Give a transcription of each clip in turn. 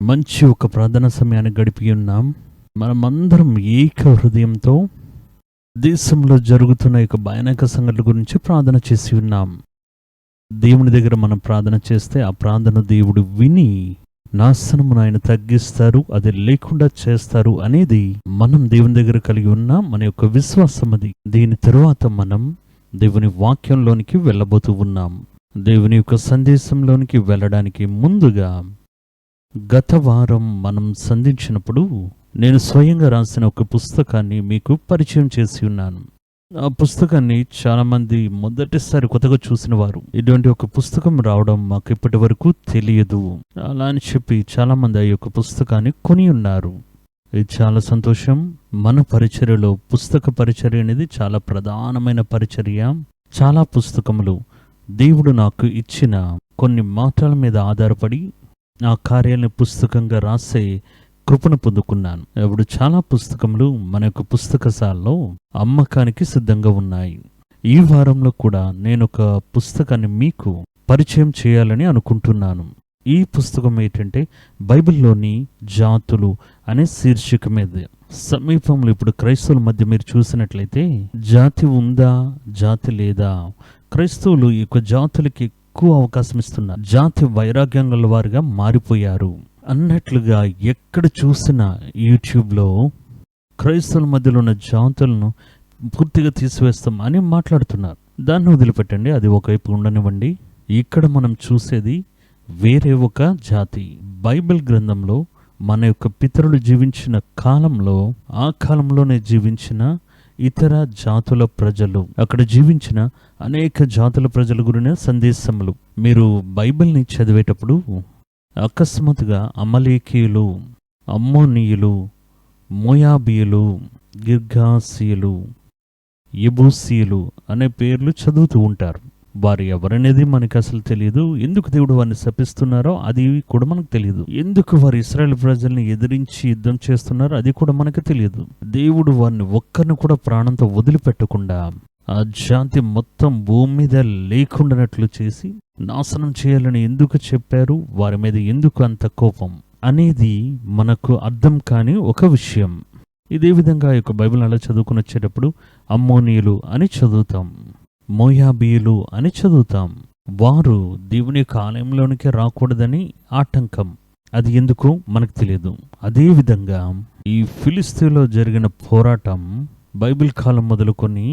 మంచి ఒక ప్రార్థనా సమయాన్ని గడిపి ఉన్నాం. మనమందరం ఏక హృదయంతో దేశంలో జరుగుతున్న యొక్క భయానక సంఘటనల గురించి ప్రార్థన చేసి ఉన్నాం. దేవుని దగ్గర మనం ప్రార్థన చేస్తే ఆ ప్రార్థన దేవుడు విని నాశనమును ఆయన తగ్గిస్తారు, అది లేకుండా చేస్తారు అనేది మనం దేవుని దగ్గర కలిగి ఉన్నాం. మన యొక్క విశ్వాసం అది. దీని తరువాత మనం దేవుని వాక్యంలోనికి వెళ్ళబోతూ ఉన్నాం. దేవుని యొక్క సందేశంలోనికి వెళ్ళడానికి ముందుగా గత వారం మనం సంధించినప్పుడు నేను స్వయంగా రాసిన ఒక పుస్తకాన్ని మీకు పరిచయం చేసి ఉన్నాను. ఆ పుస్తకాన్ని చాలామంది మొదటిసారి కొత్తగా చూసిన వారు, ఇటువంటి ఒక పుస్తకం రావడం మాకు ఇప్పటి వరకు తెలియదు అలా అని చెప్పి చాలామంది ఆ యొక్క పుస్తకాన్ని కొని ఉన్నారు. ఇది చాలా సంతోషం. మన పరిచర్యలో పుస్తక పరిచర్య అనేది చాలా ప్రధానమైన పరిచర్య. చాలా పుస్తకములు దేవుడు నాకు ఇచ్చిన కొన్ని మాటల మీద ఆధారపడి ఆ కార్యాలను పుస్తకంగా రాసే కృపను పొందుకున్నాను. ఇప్పుడు చాలా పుస్తకములు మన యొక్క పుస్తకశాలలో అమ్మకానికి సిద్ధంగా ఉన్నాయి. ఈ వారంలో కూడా నేను ఒక పుస్తకాన్ని మీకు పరిచయం చేయాలని అనుకుంటున్నాను. ఈ పుస్తకం ఏంటంటే బైబిల్లోని జాతులు అనే శీర్షిక మీద. సమీపంలో ఇప్పుడు క్రైస్తవుల మధ్య మీరు చూసినట్లయితే జాతి ఉందా, జాతి లేదా, క్రైస్తవులు ఈ యొక్క జాతులకి ఎక్కువ అవకాశం ఇస్తున్నారు. జాతి వైరాగ్యం గల వారుగా మారిపోయారు అన్నట్లుగా ఎక్కడ చూసినా యూట్యూబ్లో క్రైస్తవుల మధ్యలో ఉన్న జాతులను పూర్తిగా తీసివేస్తాం అని మాట్లాడుతున్నారు. దాన్ని వదిలిపెట్టండి, అది ఒకవైపు ఉండనివ్వండి. ఇక్కడ మనం చూసేది వేరే ఒక జాతి. బైబిల్ గ్రంథంలో మన యొక్క పితరులు జీవించిన కాలంలో, ఆ కాలంలోనే జీవించిన ఇతర జాతుల ప్రజలు, అక్కడ జీవించిన అనేక జాతుల ప్రజల గురిన సందేశములు మీరు బైబిల్ని చదివేటప్పుడు అకస్మాత్తుగా అమలేకీయులు, అమ్మోనీయులు, మోయాబీయులు, గిర్గాసీయులు, యెబూసీయులు అనే పేర్లు చదువుతూ ఉంటారు. వారు ఎవరనేది మనకు అసలు తెలియదు. ఎందుకు దేవుడు వారిని శపిస్తున్నారో అది కూడా మనకు తెలియదు. ఎందుకు వారు ఇశ్రాయేలు ప్రజల్ని ఎదిరించి యుద్ధం చేస్తున్నారో అది కూడా మనకు తెలియదు. దేవుడు వారిని ఒక్కరిని కూడా ప్రాణంతో వదిలిపెట్టకుండా ఆ జాతి మొత్తం భూమి మీద లేకుండానట్లు చేసి నాశనం చేయాలని ఎందుకు చెప్పారు, వారి మీద ఎందుకు అంత కోపం అనేది మనకు అర్థం కాని ఒక విషయం. ఇదే విధంగా ఈ యొక్క బైబిల్ అలా చదువుకుని వచ్చేటప్పుడు అమ్మోనీయులు అని చదువుతాం, మోయాబీయులు అని చదువుతాం. వారు దేవుని యొక్క ఆలయంలోనికి రాకూడదని ఆటంకం. అది ఎందుకు మనకు తెలియదు. అదేవిధంగా ఈ ఫిలిస్తీన్లో జరిగిన పోరాటం బైబిల్ కాలం మొదలుకొని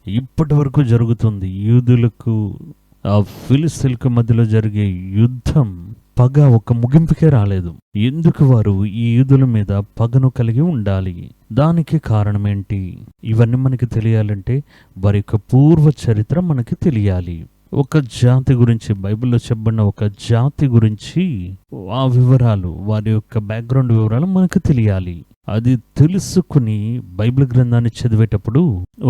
ఇప్పటి వరకు జరుగుతుంది. యూదులకు ఆ ఫిలిస్తీన్లకు మధ్యలో జరిగే యుద్ధం పగ ఒక ముగింపుకే రాలేదు. ఎందుకు వారు ఈ యూదుల మీద పగను కలిగి ఉండాలి? దానికి కారణం ఏంటి? ఇవన్నీ మనకి తెలియాలంటే వారి యొక్క పూర్వ చరిత్ర మనకి తెలియాలి. ఒక జాతి గురించి, బైబిల్లో చెప్పబడిన ఒక జాతి గురించి ఆ వివరాలు, వారి యొక్క బ్యాక్గ్రౌండ్ వివరాలు మనకు తెలియాలి. అది తెలుసుకుని బైబిల్ గ్రంథాన్ని చదివేటప్పుడు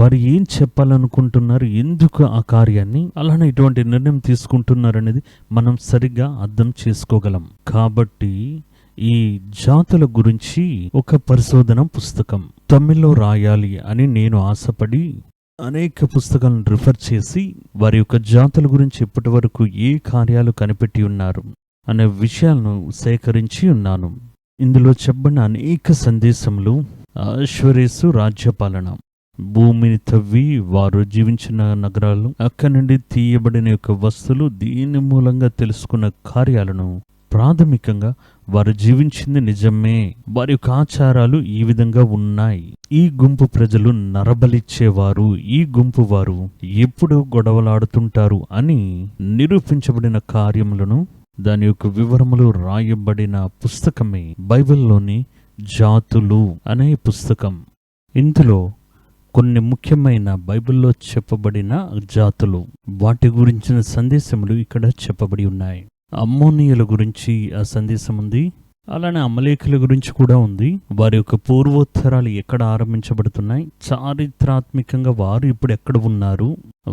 వారు ఏం చెప్పాలనుకుంటున్నారు, ఎందుకు ఆ కార్యాన్ని అలానే ఇటువంటి నిర్ణయం తీసుకుంటున్నారు అనేది మనం సరిగ్గా అర్థం చేసుకోగలం. కాబట్టి ఈ జాతుల గురించి ఒక పరిశోధన పుస్తకం తమిళ్లో రాయాలి అని నేను ఆశపడి అనేక పుస్తకాలను రిఫర్ చేసి వారి యొక్క జాతుల గురించి ఇప్పటి వరకు ఏ కార్యాలు కనిపెట్టి ఉన్నారు అనే విషయాలను సేకరించి ఉన్నాను. ఇందులో చెప్పబడిన అనేక సందేశములు అష్షూరేసు రాజ్యపాలన, భూమిని తవ్వి వారు జీవించిన నగరాలు, అక్కడి నుండి తీయబడిన యొక్క వస్తువులు, దీని మూలంగా తెలుసుకున్న కార్యాలను, ప్రాథమికంగా వారు జీవించింది నిజమే, వారి యొక్క ఆచారాలు ఈ విధంగా ఉన్నాయి, ఈ గుంపు ప్రజలు నరబలిచ్చేవారు, ఈ గుంపు వారు ఎప్పుడు గొడవలాడుతుంటారు అని నిరూపించబడిన కార్యములను, దాని యొక్క వివరములు రాయబడిన పుస్తకమే బైబిల్లోని జాతులు అనే పుస్తకం. ఇందులో కొన్ని ముఖ్యమైన బైబిల్లో చెప్పబడిన జాతులు, వాటి గురించిన సందేశములు ఇక్కడ చెప్పబడి ఉన్నాయి. అమ్మోనీయుల గురించి ఆ సందేశం ఉంది, అలానే అమలేకుల గురించి కూడా ఉంది. వారి యొక్క పూర్వోత్తరాలు ఎక్కడ ఆరంభించబడుతున్నాయి, చారిత్రాత్మకంగా వారు ఇప్పుడు ఎక్కడ ఉన్నారు,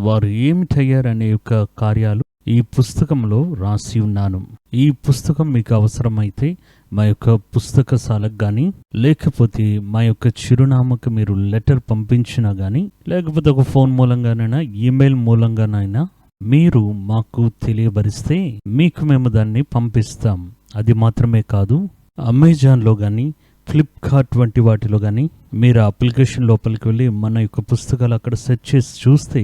వారు ఏమిటయ్యారనే యొక్క కార్యాలు ఈ పుస్తకంలో రాసి ఉన్నాను. ఈ పుస్తకం మీకు అవసరమైతే మా యొక్క పుస్తకశాలకు కానీ, లేకపోతే మా యొక్క చిరునామాకు మీరు లెటర్ పంపించినా కానీ, లేకపోతే ఒక ఫోన్ మూలంగానైనా, ఈమెయిల్ మూలంగానైనా మీరు మాకు తెలియబరిస్తే మీకు మేము దాన్ని పంపిస్తాం. అది మాత్రమే కాదు, అమెజాన్లో కానీ ఫ్లిప్కార్ట్ వంటి వాటిలో కానీ మీరు అప్లికేషన్ లోపలికి వెళ్ళి మన యొక్క పుస్తకాలు అక్కడ సెర్చ్ చేసి చూస్తే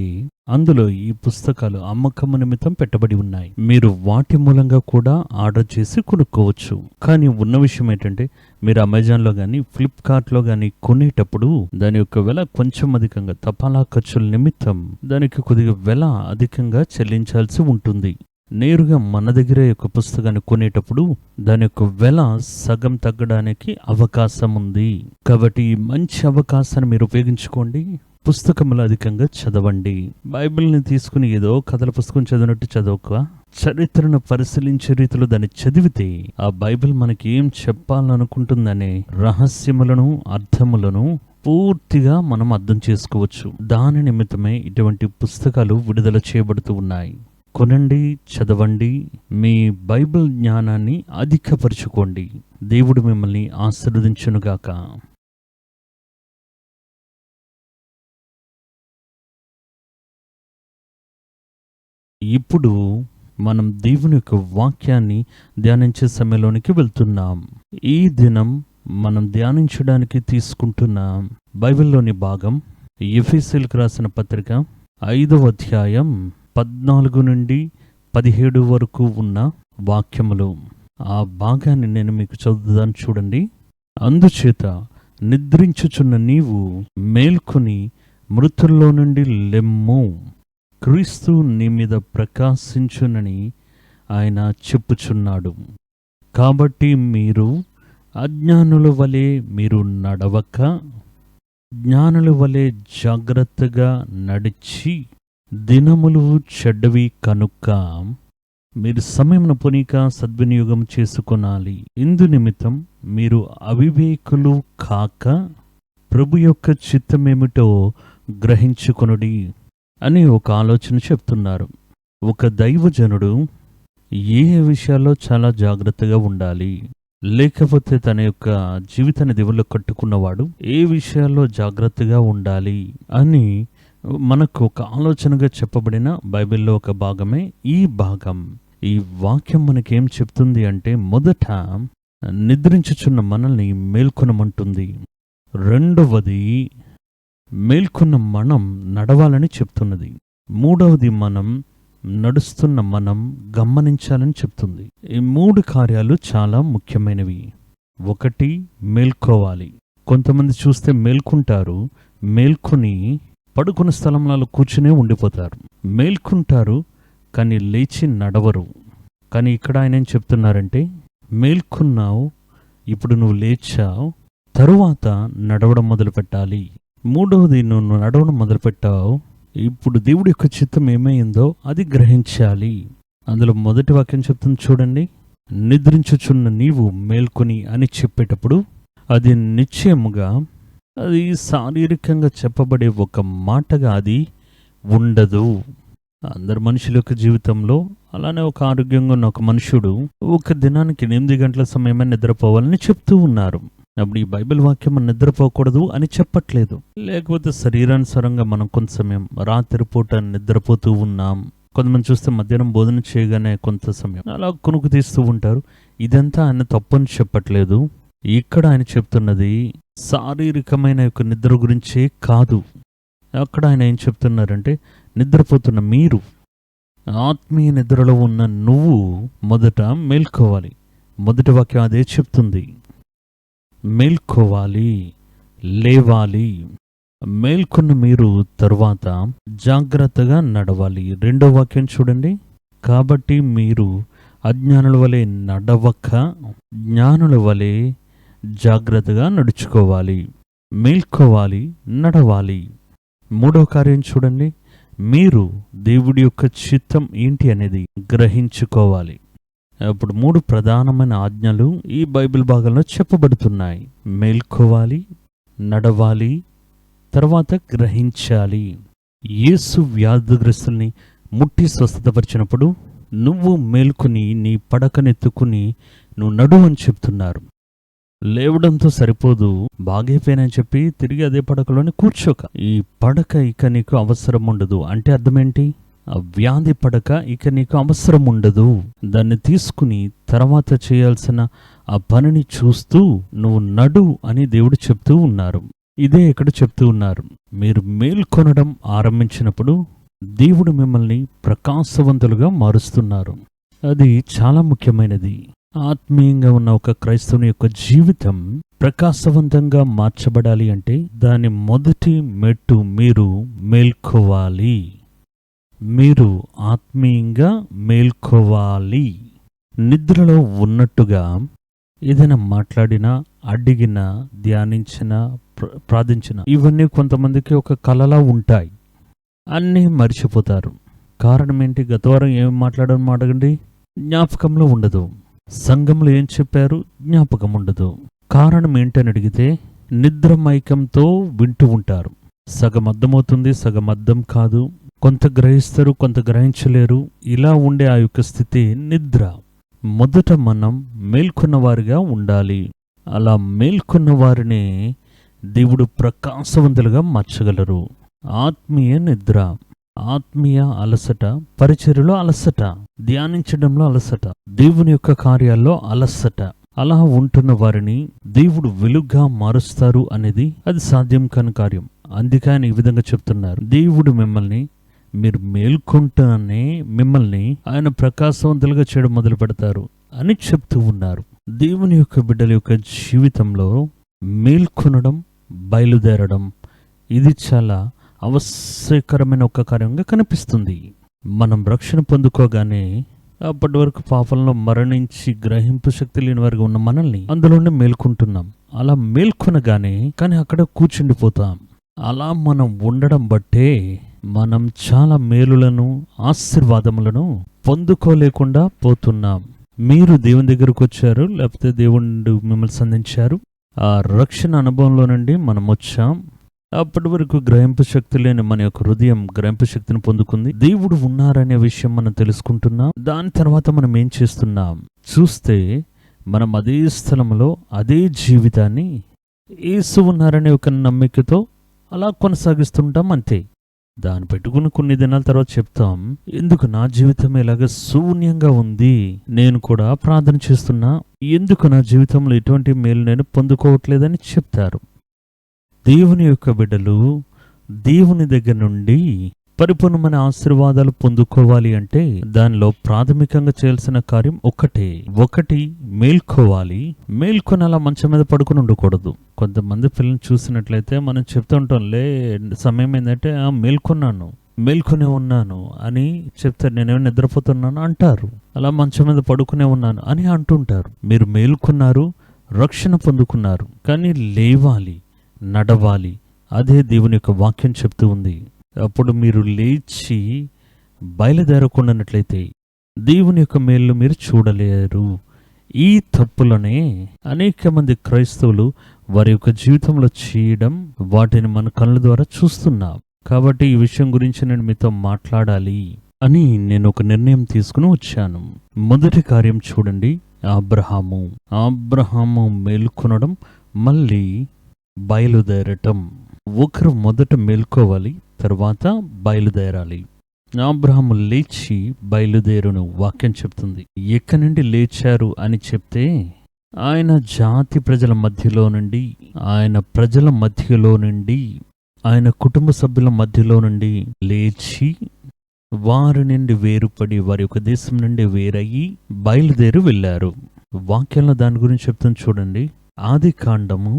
అందులో ఈ పుస్తకాలు అమ్మకము నిమిత్తం పెట్టబడి ఉన్నాయి. మీరు వాటి మూలంగా కూడా ఆర్డర్ చేసి కొనుక్కోవచ్చు. కానీ ఉన్న విషయం ఏంటంటే, మీరు అమెజాన్లో కానీ ఫ్లిప్కార్ట్లో కానీ కొనేటప్పుడు దాని యొక్క వెల కొంచెం అధికంగా, తపాలా ఖర్చుల నిమిత్తం దానికి కొద్దిగా వెల అధికంగా చెల్లించాల్సి ఉంటుంది. నేరుగా మన దగ్గర యొక్క పుస్తకాన్ని కొనేటప్పుడు దాని యొక్క వెల సగం తగ్గడానికి అవకాశం ఉంది. కాబట్టి ఈ మంచి అవకాశాన్ని మీరు ఉపయోగించుకోండి. పుస్తకములు అధికంగా చదవండి. బైబిల్ని తీసుకుని ఏదో కథల పుస్తకం చదివినట్టు చదవక, చరిత్రను పరిశీలించే రీతిలో దాన్ని చదివితే ఆ బైబిల్ మనకి ఏం చెప్పాలనుకుంటుందనే రహస్యములను, అర్థములను పూర్తిగా మనం అర్థం చేసుకోవచ్చు. దాని నిమిత్తమే ఇటువంటి పుస్తకాలు విడుదల చేయబడుతూ ఉన్నాయి. కొనండి, చదవండి, మీ బైబిల్ జ్ఞానాన్ని అధికపరుచుకోండి. దేవుడు మిమ్మల్ని ఆశీర్వదించునుగాక. ఇప్పుడు మనం దేవుని యొక్క వాక్యాన్ని ధ్యానించే సమయంలోనికి వెళ్తున్నాం. ఈ దినం మనం ధ్యానించడానికి తీసుకుంటున్న బైబిల్లోని భాగం ఎఫెసీయులకు రాసిన పత్రిక 5వ అధ్యాయం 14 నుండి 17 వరకు ఉన్న వాక్యములు. ఆ భాగాన్ని నేను మీకు చదువుతాను, చూడండి. అందుచేత నిద్రించుచున్న నీవు మేల్కొని మృతుల్లో నుండి లెమ్ము, క్రీస్తు నీ మీద ప్రకాశించునని ఆయన చెప్పుచున్నాడు. కాబట్టి మీరు అజ్ఞానుల వలె మీరు నడవక, జ్ఞానుల వలె జాగ్రత్తగా నడిచి, దినములు చెడ్డవి కనుక మీరు సమయమును పొనిక సద్వినియోగం చేసుకొనాలి. ఇందు నిమిత్తం మీరు అవివేకులు కాక ప్రభు యొక్క చిత్తమేమిటో గ్రహించుకొనుడి అని ఒక ఆలోచన చెప్తున్నారు. ఒక దైవజనుడు ఏ విషయాల్లో చాలా జాగ్రత్తగా ఉండాలి, లేకపోతే తన యొక్క జీవితాన్ని దేవుళ్ళో కట్టుకున్నవాడు ఏ విషయాల్లో జాగ్రత్తగా ఉండాలి అని మనకు ఒక ఆలోచనగా చెప్పబడిన బైబిల్లో ఒక భాగమే ఈ భాగం. ఈ వాక్యం మనకేం చెప్తుంది అంటే, మొదట నిద్రించుచున్న మనల్ని మేల్కొనమంటుంది. రెండవది మేల్కొన్న మనం నడవాలని చెప్తున్నది. మూడవది మనం నడుస్తున్న మనం గమనించాలని చెప్తుంది. ఈ 3 కార్యాలు చాలా ముఖ్యమైనవి. ఒకటి, మేల్కోవాలి. కొంతమంది చూస్తే మేల్కుంటారు, మేల్కొని పడుకున్న స్థలంలో కూర్చునే ఉండిపోతారు. మేల్కుంటారు కానీ లేచి నడవరు. కానీ ఇక్కడ ఆయన ఏం చెప్తున్నారంటే, మేల్కున్నావు, ఇప్పుడు నువ్వు లేచావు, తరువాత నడవడం మొదలు పెట్టాలి. మూడవది, నువ్వు నడవడం మొదలుపెట్టావు, ఇప్పుడు దేవుడి యొక్క చిత్తం ఏమైందో అది గ్రహించాలి. అందులో మొదటి వాక్యం చెప్తుంది చూడండి, నిద్రించుచున్న నీవు మేల్కొని అని చెప్పేటప్పుడు అది నిశ్చయముగా, అది శారీరకంగా చెప్పబడే ఒక మాటగా అది ఉండదు. అందరు మనుషుల యొక్క జీవితంలో అలానే ఒక ఆరోగ్యంగా ఉన్న ఒక మనుషుడు ఒక దినానికి 8 గంటల సమయమే నిద్రపోవాలని చెప్తూ ఉన్నారు. అప్పుడు ఈ బైబిల్ వాక్యం నిద్రపోకూడదు అని చెప్పట్లేదు. లేకపోతే శరీరానుసారంగా మనం కొంత సమయం రాత్రి పూట నిద్రపోతూ ఉన్నాం. కొంతమంది చూస్తే మధ్యాహ్నం భోజనం చేయగానే కొంత సమయం అలా కొనుక్కు తీస్తూ ఉంటారు. ఇదంతా ఆయన తప్పని చెప్పట్లేదు. ఇక్కడ ఆయన చెప్తున్నది శారీరకమైన యొక్క నిద్ర గురించే కాదు. అక్కడ ఆయన ఏం చెప్తున్నారంటే, నిద్రపోతున్న మీరు, ఆత్మీయ నిద్రలో ఉన్న నువ్వు మొదట మేల్కోవాలి. మొదటి వాక్యం అదే చెప్తుంది. మేల్కోవాలి, లేవాలి. మేల్కొన్న మీరు తరువాత జాగ్రత్తగా నడవాలి. రెండో వాక్యం చూడండి, కాబట్టి మీరు అజ్ఞానుల వలె నడవక జ్ఞానుల వలె జాగ్రత్తగా నడుచుకోవాలి. మేల్కోవాలి, నడవాలి. మూడో కార్యం చూడండి, మీరు దేవుడి యొక్క చిత్తం ఏంటి అనేది గ్రహించుకోవాలి. అప్పుడు 3 ప్రధానమైన ఆజ్ఞలు ఈ బైబిల్ భాగంలో చెప్పబడుతున్నాయి. మేల్కోవాలి, నడవాలి, తర్వాత గ్రహించాలి. యేసు వ్యాధిగ్రస్తుల్ని ముట్టి స్వస్థతపరిచినప్పుడు నువ్వు మేల్కొని నీ పడకనెత్తుకుని నువ్వు నడు అని చెప్తున్నారు. లేవడంతో సరిపోదు, బాగైపోయానని చెప్పి తిరిగి అదే పడకలోనే కూర్చోక. ఈ పడక ఇక నీకు అవసరం ఉండదు అంటే అర్థమేంటి? ఆ వ్యాధి పడక ఇక నీకు అవసరం ఉండదు. దాన్ని తీసుకుని తర్వాత చేయాల్సిన ఆ పనిని చూస్తూ నువ్వు నడు అని దేవుడు చెప్తూ ఉన్నారు. ఇదే ఇక్కడ చెప్తూ ఉన్నారు. మీరు మేల్కొనడం ఆరంభించినప్పుడు దేవుడు మిమ్మల్ని ప్రకాశవంతులుగా మారుస్తున్నారు. అది చాలా ముఖ్యమైనది. ఆత్మీయంగా ఉన్న ఒక క్రైస్తవుని యొక్క జీవితం ప్రకాశవంతంగా మార్చబడాలి అంటే దాని మొదటి మెట్టు మీరు మేల్కోవాలి. మీరు ఆత్మీయంగా మేల్కోవాలి. నిద్రలో ఉన్నట్టుగా ఏదైనా మాట్లాడినా, అడిగినా, ధ్యానించినా, ప్రార్థించినా ఇవన్నీ కొంతమందికి ఒక కలలా ఉంటాయి. అన్నీ మర్చిపోతారు. కారణం ఏంటి? గత వారం ఏం మాట్లాడని అడగండి, జ్ఞాపకంలో ఉండదు. సంఘంలో ఏం చెప్పారు, జ్ఞాపకం ఉండదు. కారణం ఏంటని అడిగితే నిద్ర మైకంతో వింటూ ఉంటారు. సగం అర్థమవుతుంది, సగం అర్థం కాదు. కొంత గ్రహిస్తారు, కొంత గ్రహించలేరు. ఇలా ఉండే ఆ యొక్క స్థితి నిద్ర. మొదట మనం మేల్కొన్న వారిగా ఉండాలి. అలా మేల్కొన్న వారిని దేవుడు ప్రకాశవంతులుగా మార్చగలరు. ఆత్మీయ నిద్ర, ఆత్మీయ అలసట, పరిచర్యలో అలసట, ధ్యానించడంలో అలసట, దేవుని యొక్క కార్యాల్లో అలసట. అలా ఉంటున్న వారిని దేవుడు వెలుగుగా మారుస్తారు అనేది అది సాధ్యం కాని కార్యం. అందుకే ఆయన ఈ విధంగా చెప్తున్నారు. దేవుడు మిమ్మల్ని, మీరు మేల్కొంటూనే మిమ్మల్ని ఆయన ప్రకాశవంతులుగా చేయడం మొదలు పెడతారు అని చెప్తూ ఉన్నారు. దేవుని యొక్క బిడ్డల యొక్క జీవితంలో మేల్కొనడం, బయలుదేరడం ఇది చాలా అవశ్యకరమైన ఒక కార్యంగా కనిపిస్తుంది. మనం రక్షణ పొందుకోగానే అప్పటి వరకు పాపంలో మరణించి గ్రహింపు శక్తి లేని వారిగా ఉన్న మనల్ని అందులోనే మేల్కొంటున్నాం. అలా మేల్కొనగానే కానీ అక్కడ కూర్చుండిపోతాం. అలా మనం ఉండడం బట్టే మనం చాలా మేలులను, ఆశీర్వాదములను పొందుకోలేకుండా పోతున్నాం. మీరు దేవుని దగ్గరకు వచ్చారు, లేకపోతే దేవుడు మిమ్మల్ని సంధించారు. ఆ రక్షణ అనుభవంలో నుండి మనం వచ్చాం. అప్పటి వరకు గ్రహింపు శక్తి లేని మన యొక్క హృదయం గ్రహింపు శక్తిని పొందుకుంది. దేవుడు ఉన్నారనే విషయం మనం తెలుసుకుంటున్నాం. దాని తర్వాత మనం ఏం చేస్తున్నాం చూస్తే మనం అదే స్థలంలో అదే జీవితాన్ని యేసు ఉన్నారనే ఒక నమ్మికతో అలా కొనసాగిస్తుంటాం అంతే. దాన్ని పెట్టుకుని కొన్ని దినాల తర్వాత చెప్తాం, ఎందుకు నా జీవితం ఇలాగ శూన్యంగా ఉంది, నేను కూడా ప్రార్థన చేస్తున్నా, ఎందుకు నా జీవితంలో ఎటువంటి మేలు నేను పొందుకోవట్లేదని చెప్తారు. దేవుని యొక్క బిడ్డలు దేవుని దగ్గర నుండి పరిపూర్ణమైన ఆశీర్వాదాలు పొందుకోవాలి అంటే దానిలో ప్రాథమికంగా చేయాల్సిన కార్యం ఒకటి మేల్కోవాలి. మేల్కొని అలా మంచం మీద పడుకుని ఉండకూడదు. కొంతమంది పిల్లల్ని చూసినట్లయితే మనం చెప్తూ ఉంటాం, సమయం ఏంటంటే మేల్కొనే ఉన్నాను అని చెప్తారు. నేనేమో నిద్రపోతున్నాను అంటారు. అలా మంచం మీద పడుకునే ఉన్నాను అని అంటుంటారు. మీరు మేల్కొన్నారు, రక్షణ పొందుకున్నారు, కానీ లేవాలి, నడవాలి. అదే దేవుని యొక్క వాక్యం చెప్తూ ఉంది. అప్పుడు మీరు లేచి బయలుదేరకుండానట్లయితే దేవుని యొక్క మేలు మీరు చూడలేరు. ఈ తప్పులనే అనేక మంది క్రైస్తవులు వారి యొక్క జీవితంలో చేయడం, వాటిని మన కళ్ళ ద్వారా చూస్తున్నాం. కాబట్టి ఈ విషయం గురించి నేను మీతో మాట్లాడాలి అని నేను ఒక నిర్ణయం తీసుకుని వచ్చాను. మొదటి కార్యం చూడండి, అబ్రహాము మేల్కొనడం, మళ్ళీ బయలుదేరటం. ఒకరు మొదట మేల్కోవాలి, తర్వాత బయలుదేరాలి. అబ్రహాము లేచి బయలుదేరును వాక్యం చెప్తుంది. ఎక్కడి నుండి లేచారు అని చెప్తే ఆయన జాతి ప్రజల మధ్యలో నుండి, ఆయన ప్రజల మధ్యలో నుండి, ఆయన కుటుంబ సభ్యుల మధ్యలో నుండి లేచి వారి నుండి వేరుపడి వారి యొక్క దేశం నుండి వేరయ్యి బయలుదేరి వెళ్ళారు. వాక్యంలో దాని గురించి చెప్తుంది చూడండి. ఆదికాండము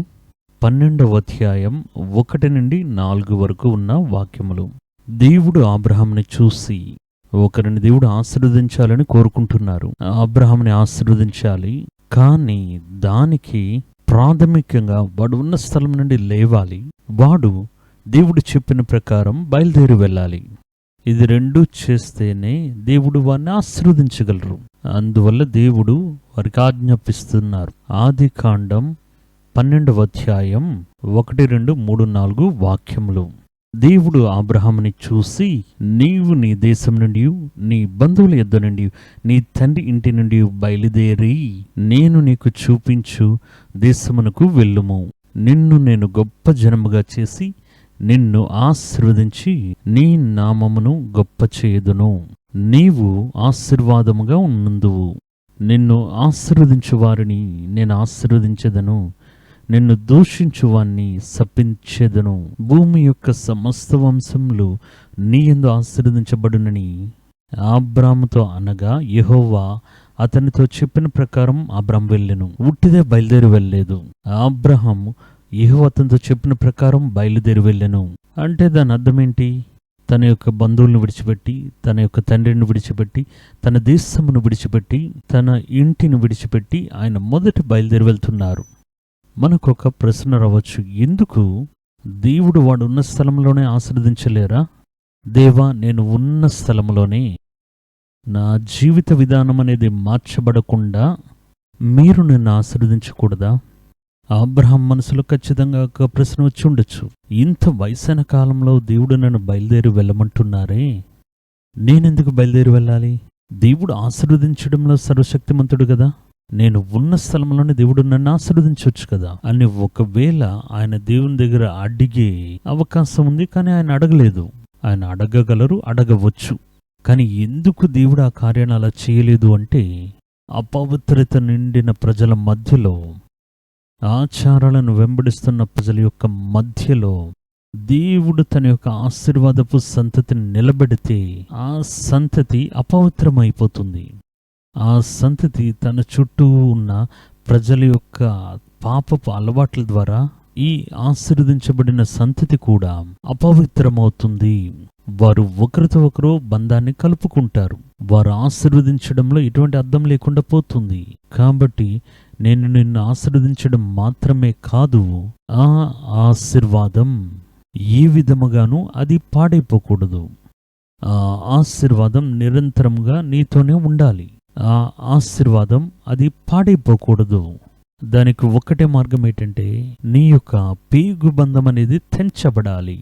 12వ అధ్యాయం 1 నుండి 4 వరకు ఉన్న వాక్యములు. దేవుడు అబ్రహాముని చూసి, ఒకరిని దేవుడు ఆశీర్వదించాలని కోరుకుంటున్నారు. అబ్రహాముని ఆశీర్వదించాలి, కానీ దానికి ప్రాథమికంగా వాడు ఉన్న స్థలం నుండి లేవాలి. వాడు దేవుడు చెప్పిన ప్రకారం బయలుదేరి వెళ్ళాలి. ఇది రెండూ చేస్తేనే దేవుడు వారిని ఆశీర్వదించగలరు. అందువల్ల దేవుడు వారికి ఆజ్ఞాపిస్తున్నారు. ఆదికాండం 12వ అధ్యాయం 1, 2, 3, 4 వాక్యములు. దేవుడు అబ్రహాముని చూసి, నీవు నీ దేశం నుండి, నీ బంధువుల యొద్ద నుండి, నీ తండ్రి ఇంటి నుండి బయలుదేరి నేను నీకు చూపించు దేశమునకు వెళ్ళుము. నిన్ను నేను గొప్ప జనముగా చేసి నిన్ను ఆశీర్వదించి నీ నామమును గొప్ప చేయుదును. నీవు ఆశీర్వాదముగా ఉన్నందువు. నిన్ను ఆశీర్వదించు వారిని నేను ఆశీర్వదించెదను, నిన్ను దూషించువాన్ని శపించెదను. భూమి యొక్క సమస్త వంశములు నీ యందు ఆశీర్వదించబడునని అబ్రాముతో అనగా, యెహోవా అతనితో చెప్పిన ప్రకారం అబ్రాము వెళ్ళెను. ఉట్టిదే బయలుదేరి వెళ్ళలేదు. అబ్రహాము యెహోవా అతనితో చెప్పిన ప్రకారం బయలుదేరి వెళ్ళెను. అంటే దాని అర్థం ఏంటి? తన యొక్క బంధువులను విడిచిపెట్టి, తన యొక్క తండ్రిని విడిచిపెట్టి, తన దేశమును విడిచిపెట్టి, తన ఇంటిని విడిచిపెట్టి ఆయన మొదట బయలుదేరి వెళ్తున్నారు. మనకు ఒక ప్రశ్న రావచ్చు, ఎందుకు దేవుడు వాడు ఉన్న స్థలంలోనే ఆశీర్వదించలేరా? దేవా, నేను ఉన్న స్థలంలోనే నా జీవిత విధానం అనేది మార్చబడకుండా మీరు నన్ను ఆశీర్వదించకూడదా? అబ్రహాం మనసులో ఖచ్చితంగా ఒక ప్రశ్న వచ్చి ఉండొచ్చు. ఇంత వయసైన కాలంలో దేవుడు నన్ను బయలుదేరి వెళ్ళమంటున్నారే, నేనెందుకు బయలుదేరి వెళ్ళాలి? దేవుడు ఆశీర్వదించడంలో సర్వశక్తిమంతుడు కదా, నేను ఉన్న స్థలంలోనే దేవుడు నన్ను ఆశీర్వదించవచ్చు కదా అని ఒకవేళ ఆయన దేవుని దగ్గర అడిగే అవకాశం ఉంది, కానీ ఆయన అడగలేదు. ఆయన అడగగలరు, అడగవచ్చు. కానీ ఎందుకు దేవుడు ఆ కార్యాన్ని అలా చేయలేదు అంటే, అపవిత్రత నిండిన ప్రజల మధ్యలో, ఆచారాలను వెంబడిస్తున్న ప్రజల యొక్క మధ్యలో దేవుడు తన యొక్క ఆశీర్వాదపు సంతతిని నిలబెడితే ఆ సంతతి అపవిత్రమైపోతుంది. ఆ సంతతి తన చుట్టూ ఉన్న ప్రజల యొక్క పాపపు అలవాట్ల ద్వారా ఈ ఆశీర్వదించబడిన సంతతి కూడా అపవిత్రమవుతుంది. వారు ఒకరితో ఒకరు బంధాన్ని కలుపుకుంటారు. వారు ఆశీర్వదించడంలో ఎటువంటి అర్థం లేకుండా పోతుంది. కాబట్టి నేను నిన్ను ఆశీర్వదించడం మాత్రమే కాదు, ఆ ఆశీర్వాదం ఏ విధముగాను అది పాడైపోకూడదు. ఆ ఆశీర్వాదం నిరంతరంగా నీతోనే ఉండాలి. ఆ ఆశీర్వాదం అది పాడైపోకూడదు. దానికి ఒకటే మార్గం ఏంటంటే, నీ యొక్క పేగు బంధం అనేది తెంచబడాలి.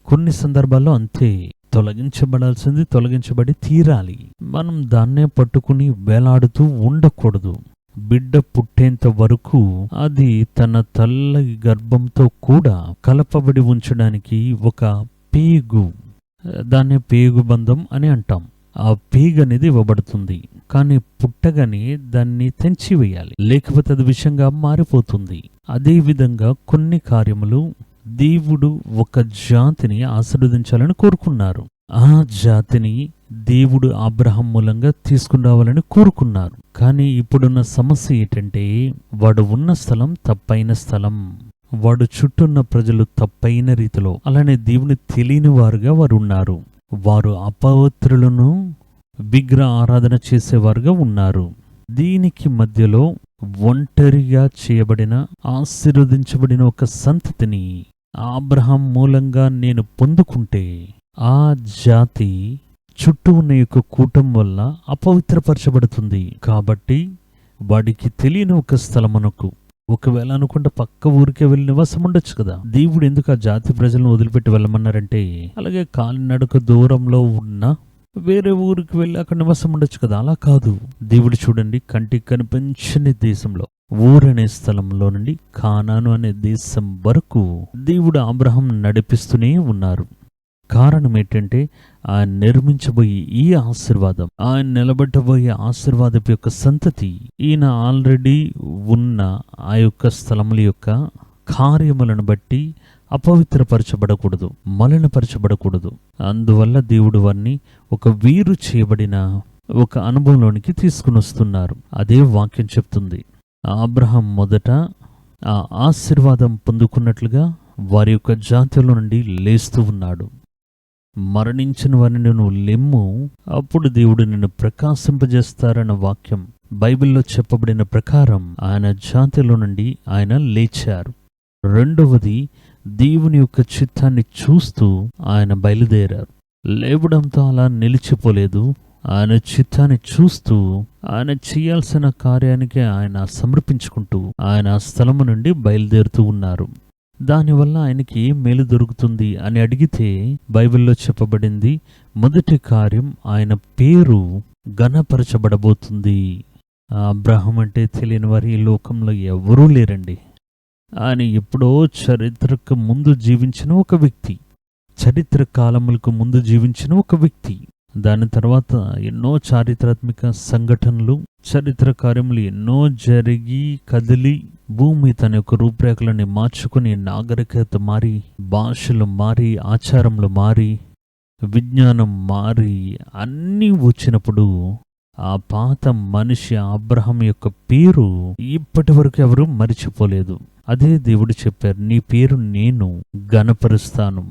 కొన్ని సందర్భాల్లో అంతే, తొలగించబడాల్సింది తొలగించబడి తీరాలి. మనం దాన్నే పట్టుకుని వేలాడుతూ ఉండకూడదు. బిడ్డ పుట్టేంత వరకు అది తన తల్లి గర్భంతో కూడా కలపబడి ఉంచడానికి ఒక పేగు, దాన్నే పేగు బంధం అని అంటాం. ఆ పేగు అనేది ఇవ్వబడుతుంది. కానీ పుట్టగానే దాన్ని తెంచివేయాలి, లేకపోతే అది విషంగా మారిపోతుంది. అదేవిధంగా కొన్ని కార్యములు దేవుడు ఒక జాతిని ఆశీర్వదించాలని కోరుకున్నారు. ఆ జాతిని దేవుడు అబ్రహాం మూలంగా తీసుకుని రావాలని కోరుకున్నారు. కానీ ఇప్పుడున్న సమస్య ఏంటంటే, వాడు ఉన్న స్థలం తప్పైన స్థలం, వాడు చుట్టూన్న ప్రజలు తప్పైన రీతిలో, అలానే దేవుని తెలియని వారుగా వారు ఉన్నారు. వారు అపవిత్రులను విగ్రహ ఆరాధన చేసేవారుగా ఉన్నారు. దీనికి మధ్యలో ఒంటరిగా చేయబడిన ఆశీర్వదించబడిన ఒక సంతతిని అబ్రహాం మూలంగా నేను పొందుకుంటే, ఆ జాతి చుట్టూ ఉన్న యొక్క కూటం వల్ల అపవిత్రపరచబడుతుంది. కాబట్టి వాడికి తెలియని ఒక స్థలమునకు, ఒకవేళ అనుకుంటే పక్క ఊరికే వెళ్ళి నివాసం ఉండొచ్చు కదా. దేవుడు ఎందుకు ఆ జాతి ప్రజలను వదిలిపెట్టి వెళ్ళమన్నారంటే, అలాగే కాలినడక దూరంలో ఉన్న వేరే ఊరికి వెళ్ళి అక్కడ నివాసం ఉండొచ్చు కదా. అలా కాదు. దేవుడు చూడండి, కంటికి కనిపించని దేశంలో, ఊరనే స్థలంలో నుండి కానాను అనే దేశం వరకు దేవుడు అబ్రహాం నడిపిస్తూనే ఉన్నారు. కారణం ఏంటంటే, ఆయన నిర్మించబోయే ఈ ఆశీర్వాదం, ఆయన నిలబెట్టబోయే ఆశీర్వాదపు యొక్క సంతతి, ఈయన ఆల్రెడీ ఉన్న ఆ యొక్క స్థలముల యొక్క కార్యములను బట్టి అపవిత్రపరచబడకూడదు, మలినపరచబడకూడదు. అందువల్ల దేవుడు వారిని ఒక వీరు చేయబడిన ఒక అనుభవంలోనికి తీసుకుని వస్తున్నారు. అదే వాక్యం చెప్తుంది. అబ్రహాం మొదట ఆ ఆశీర్వాదం పొందుకున్నట్లుగా వారి యొక్క జాతిలో నుండి లేస్తూ ఉన్నాడు. మరణించిన వారిని నువ్వు లెమ్ము, అప్పుడు దేవుడు నిన్ను ప్రకాశింపజేస్తారన్న వాక్యం బైబిల్లో చెప్పబడిన ప్రకారం ఆయన జాతిలో నుండి ఆయన లేచారు. రెండవది, దేవుని యొక్క చిత్తాన్ని చూస్తూ ఆయన బయలుదేరారు. లేవడంతో అలా నిలిచిపోలేదు. ఆయన చిత్తాన్ని చూస్తూ ఆయన చేయాల్సిన కార్యానికి ఆయన సమర్పించుకుంటూ ఆయన స్థలము నుండి బయలుదేరుతూ ఉన్నారు. దానివల్ల ఆయనకి ఏం మేలు దొరుకుతుంది అని అడిగితే బైబిల్లో చెప్పబడింది, మొదటి కార్యం ఆయన పేరు ఘనపరచబడబోతుంది. అబ్రహాం అంటే తెలియని వారు ఈ లోకంలో ఎవరూ లేరండి. ఆయన ఎప్పుడో చరిత్రకు ముందు జీవించిన ఒక వ్యక్తి, చరిత్ర కాలములకు ముందు జీవించిన ఒక వ్యక్తి. దాని తర్వాత ఎన్నో చారిత్రాత్మక సంఘటనలు, చరిత్ర కార్యములు ఎన్నో జరిగి కదిలి భూమి తన యొక్క రూపురేఖలని మార్చుకుని, నాగరికత మారి, భాషలు మారి, ఆచారములు మారి, విజ్ఞానం మారి అన్నీ వచ్చినప్పుడు ఆ పాత మనిషి అబ్రహాం యొక్క పేరు ఇప్పటి వరకు ఎవరు మరిచిపోలేదు. అదే దేవుడు చెప్పారు, నీ పేరు నేను ఘనపరుస్తాను,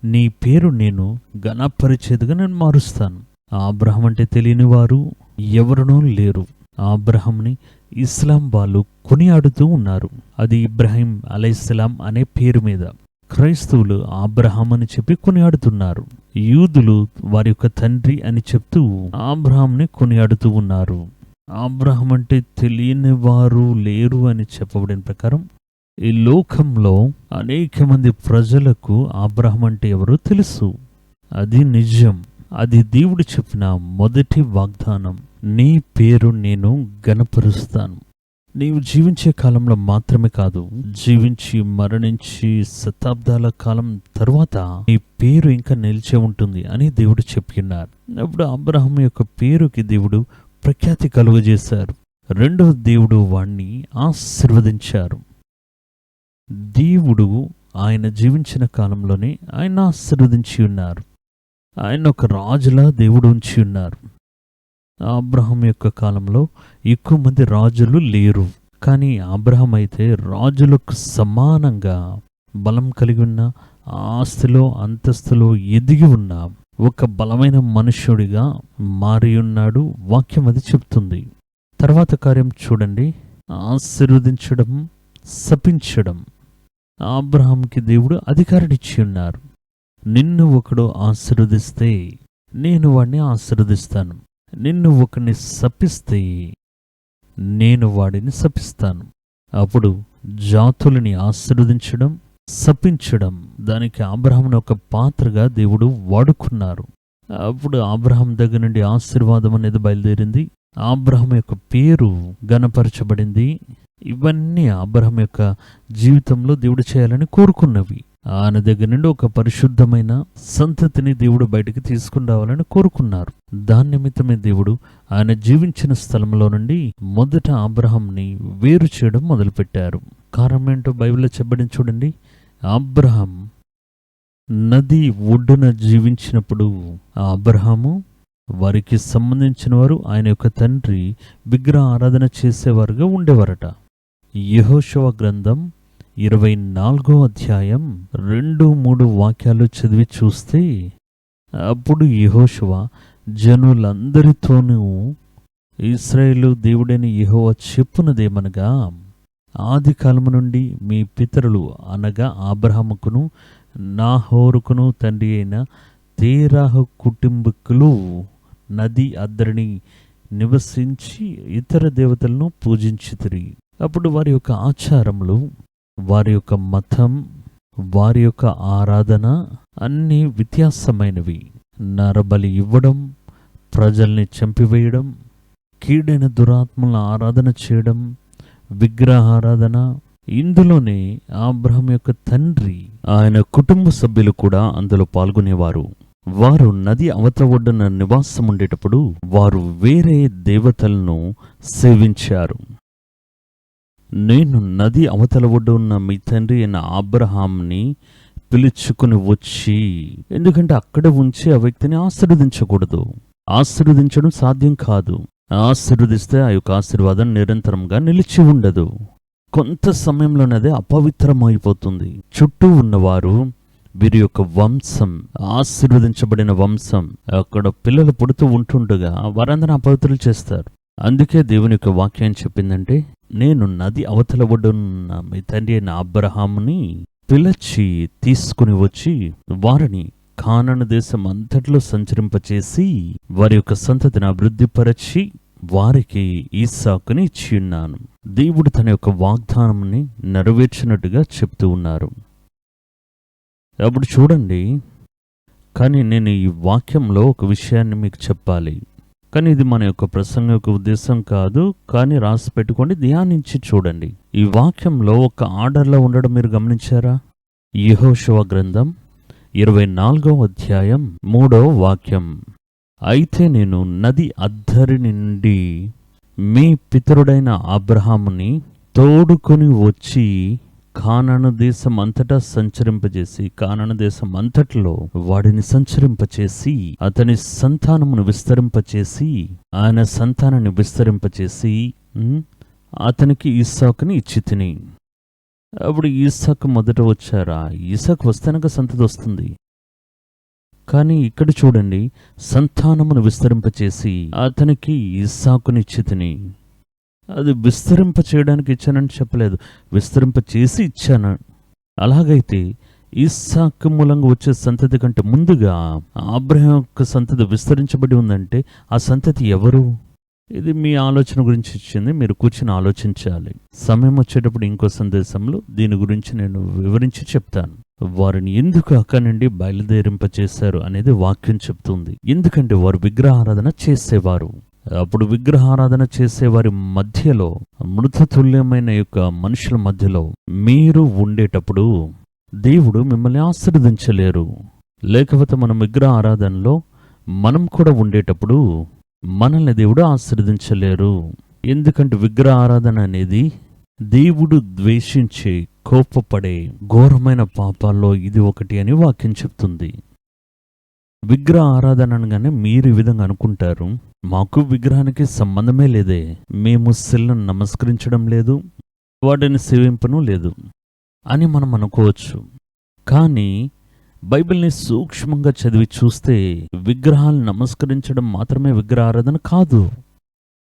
నీ పేరు నేను ఘనపరిచేదిగా నేను మారుస్తాను. అబ్రహాం అంటే తెలియని వారు ఎవరునూ లేరు. అబ్రహాంని ఇస్లాం వాళ్ళు కొనియాడుతూ ఉన్నారు. అది ఇబ్రాహీం అలైహిస్సలాం అనే పేరు మీద. క్రైస్తవులు అబ్రహాం అని చెప్పి కొనియాడుతున్నారు. యూదులు వారి యొక్క తండ్రి అని చెప్తూ అబ్రహాంని కొనియాడుతూ ఉన్నారు. అబ్రహాం అంటే తెలియని వారు లేరు అని చెప్పబడిన ప్రకారం ఈ లోకంలో అనేక మంది ప్రజలకు అబ్రహాం అంటే ఎవరో తెలుసు. అది నిజం. అది దేవుడు చెప్పిన మొదటి వాగ్దానం. నీ పేరు నేను ఘనపరుస్తాను. నీవు జీవించే కాలంలో మాత్రమే కాదు, జీవించి మరణించి శతాబ్దాల కాలం తరువాత నీ పేరు ఇంకా నిలిచే ఉంటుంది అని దేవుడు చెప్పినారు. అప్పుడు అబ్రహాం యొక్క పేరుకి దేవుడు ప్రఖ్యాతి కలుగజేశారు. రెండవ దేవుడు వాణ్ణి ఆశీర్వదించారు. దేవుడు ఆయన జీవించిన కాలంలోనే ఆయన ఆశీర్వదించి ఉన్నారు. ఆయన ఒక రాజులా దేవుడు ఉంచి ఉన్నారు. అబ్రహాం యొక్క కాలంలో ఎక్కువ మంది రాజులు లేరు, కానీ అబ్రహాం అయితే రాజులకు సమానంగా బలం కలిగి ఉన్న, ఆస్తిలో అంతస్తులో ఎదిగి ఉన్న ఒక బలమైన మనుష్యుడిగా మారి ఉన్నాడు. వాక్యం అది చెప్తుంది. తర్వాత కార్యం చూడండి, ఆశీర్వదించడం, శపించడం. అబ్రహాంకి దేవుడు అధికారాన్నిచ్చి ఉన్నారు. నిన్ను ఒకడు ఆశీర్వదిస్తే నేను వాడిని ఆశీర్వదిస్తాను, నిన్ను ఒకరిని శపిస్తే నేను వాడిని శపిస్తాను. అప్పుడు జాతులని ఆశీర్వదించడం, శపించడం, దానికి అబ్రహామును ఒక పాత్రగా దేవుడు వాడుకున్నారు. అప్పుడు అబ్రహాం దగ్గర నుండి ఆశీర్వాదం అనేది బయలుదేరింది. అబ్రహాం యొక్క పేరు ఘనపరచబడింది. ఇవన్నీ అబ్రహాం యొక్క జీవితంలో దేవుడు చేయాలని కోరుకున్నవి. ఆయన దగ్గర నుండి ఒక పరిశుద్ధమైన సంతతిని దేవుడు బయటికి తీసుకుని రావాలని కోరుకున్నారు. దాని నిమిత్తమే దేవుడు ఆయన జీవించిన స్థలంలో నుండి మొదట అబ్రహాంని వేరు చేయడం మొదలుపెట్టారు. కారణం ఏంటో బైబిల్లో చెప్పబడింది చూడండి. అబ్రహాం నది ఒడ్డున జీవించినప్పుడు ఆ అబ్రహాము, వారికి సంబంధించిన వారు, ఆయన యొక్క తండ్రి విగ్రహ ఆరాధన చేసేవారుగా ఉండేవారట. యెహోషువ గ్రంథం 24వ అధ్యాయం 2-3 వాక్యాలు చదివి చూస్తే, అప్పుడు యెహోషువ జనులందరితోనూ ఇశ్రాయేలు దేవుడైన యెహోవా చెప్పునదేమనగా, ఆది కాలము నుండి మీ పితరులు అనగా అబ్రహాముకును నాహోరుకును తండ్రి అయిన తేరాహు కుటుంబీకులు నది అద్దరిని నివసించి ఇతర దేవతలను పూజించితిరి. అప్పుడు వారి యొక్క ఆచారములు, వారి యొక్క మతం, వారి యొక్క ఆరాధన అన్నీ వ్యత్యాసమైనవి. నరబలి ఇవ్వడం, ప్రజల్ని చంపివేయడం, కీడైన దురాత్మల ఆరాధన చేయడం, విగ్రహారాధన. ఇందులోనే అబ్రహాం యొక్క తండ్రి, ఆయన కుటుంబ సభ్యులు కూడా అందులో పాల్గొనేవారు. వారు నది అవతల ఒడ్డున నివాసం ఉండేటప్పుడు వారు వేరే దేవతలను సేవించారు. నేను నది అవతల ఒడ్డు ఉన్న మీ తండ్రి అయిన అబ్రహాంని పిలుచుకుని వచ్చి, ఎందుకంటే అక్కడ ఉంచి ఆ వ్యక్తిని ఆశీర్వదించకూడదు. ఆశీర్వదించడం సాధ్యం కాదు. ఆశీర్వదిస్తే ఆ యొక్క ఆశీర్వాదం నిరంతరంగా నిలిచి ఉండదు. కొంత సమయంలోనే అపవిత్రమైపోతుంది. చుట్టూ ఉన్నవారు, వీరి యొక్క వంశం, ఆశీర్వదించబడిన వంశం, అక్కడ పిల్లలు పుడుతూ ఉంటుండగా వారందరూ అపవిత్రులు చేస్తారు. అందుకే దేవుని యొక్క వాక్యం చెప్పిందంటే, నేను నది అవతల ఒడ్డున్న మీ తండ్రి అయిన అబ్రహాముని పిలిచి తీసుకుని వచ్చి వారిని కానాను దేశం అంతట్లో సంచరింపచేసి వారి యొక్క సంతతిని అభివృద్ధిపరచి వారికి ఈసాకుని ఇచ్చి ఉన్నాను. దేవుడు తన యొక్క వాగ్దానాన్ని నెరవేర్చినట్టుగా చెప్తూ ఉన్నారు. అప్పుడు చూడండి, కానీ నేను ఈ వాక్యంలో ఒక విషయాన్ని మీకు చెప్పాలి. కానీ ఇది మన యొక్క ప్రసంగం యొక్క ఉద్దేశం కాదు, కానీ రాసి పెట్టుకోండి, ధ్యానించి చూడండి. ఈ వాక్యంలో ఒక ఆర్డర్లో ఉండడం మీరు గమనించారా? యెహోషువ గ్రంథం 24వ అధ్యాయం 3వ వాక్యం. అయితే నేను నది అద్దరి నుండి మీ పితరుడైన అబ్రహాముని తోడుకొని వచ్చి కానాను దేశం అంతటా సంచరింపజేసి, కానాను దేశం అంతట్లో వాడిని సంచరింపచేసి, అతని సంతానమును విస్తరింపచేసి, ఆయన సంతానాన్ని విస్తరింపచేసి అతనికి ఇస్సాకుని ఇచ్చి తిని. అప్పుడు ఇస్సాకు మొదట వచ్చారా? ఇస్సాకు వస్తేనక సంతతి వస్తుంది. కానీ ఇక్కడ చూడండి, సంతానమును విస్తరింపచేసి అతనికి ఇస్సాకుని ఇచ్చి తిని. అది విస్తరింప చేయడానికి ఇచ్చానని చెప్పలేదు, విస్తరింప చేసి ఇచ్చాను. అలాగైతే ఇస్సాకు మూలంగా వచ్చే సంతతి కంటే ముందుగా అబ్రహాం యొక్క సంతతి విస్తరించబడి ఉందంటే ఆ సంతతి ఎవరు? ఇది మీ ఆలోచన గురించి ఇచ్చింది, మీరు కూర్చుని ఆలోచించాలి. సమయం వచ్చేటప్పుడు ఇంకో సందేశంలో దీని గురించి నేను వివరించి చెప్తాను. వారిని ఎందుకు అక్కడి నుండి బయలుదేరింపచేశారు అనేది వాక్యం చెప్తుంది. ఎందుకంటే వారు విగ్రహారాధన చేసేవారు. అప్పుడు విగ్రహారాధన చేసేవారి మధ్యలో, మృతతుల్యమైన యొక్క మనుషుల మధ్యలో మీరు ఉండేటప్పుడు దేవుడు మిమ్మల్ని ఆశీర్వదించలేరు. లేకపోతే మనం విగ్రహ ఆరాధనలో మనం కూడా ఉండేటప్పుడు మనల్ని దేవుడు ఆశీర్వదించలేరు. ఎందుకంటే విగ్రహ ఆరాధన అనేది దేవుడు ద్వేషించే, కోపపడే ఘోరమైన పాపాల్లో ఇది ఒకటి అని వాక్యం చెప్తుంది. విగ్రహ ఆరాధన అనగానే మీరు ఈ విధంగా అనుకుంటారు, మాకు విగ్రహానికి సంబంధమే లేదే, మేము శిలను నమస్కరించడం లేదు, వాటిని సేవింపను లేదు అని మనం అనుకోవచ్చు. కానీ బైబిల్ని సూక్ష్మంగా చదివి చూస్తే విగ్రహాలను నమస్కరించడం మాత్రమే విగ్రహారాధన కాదు.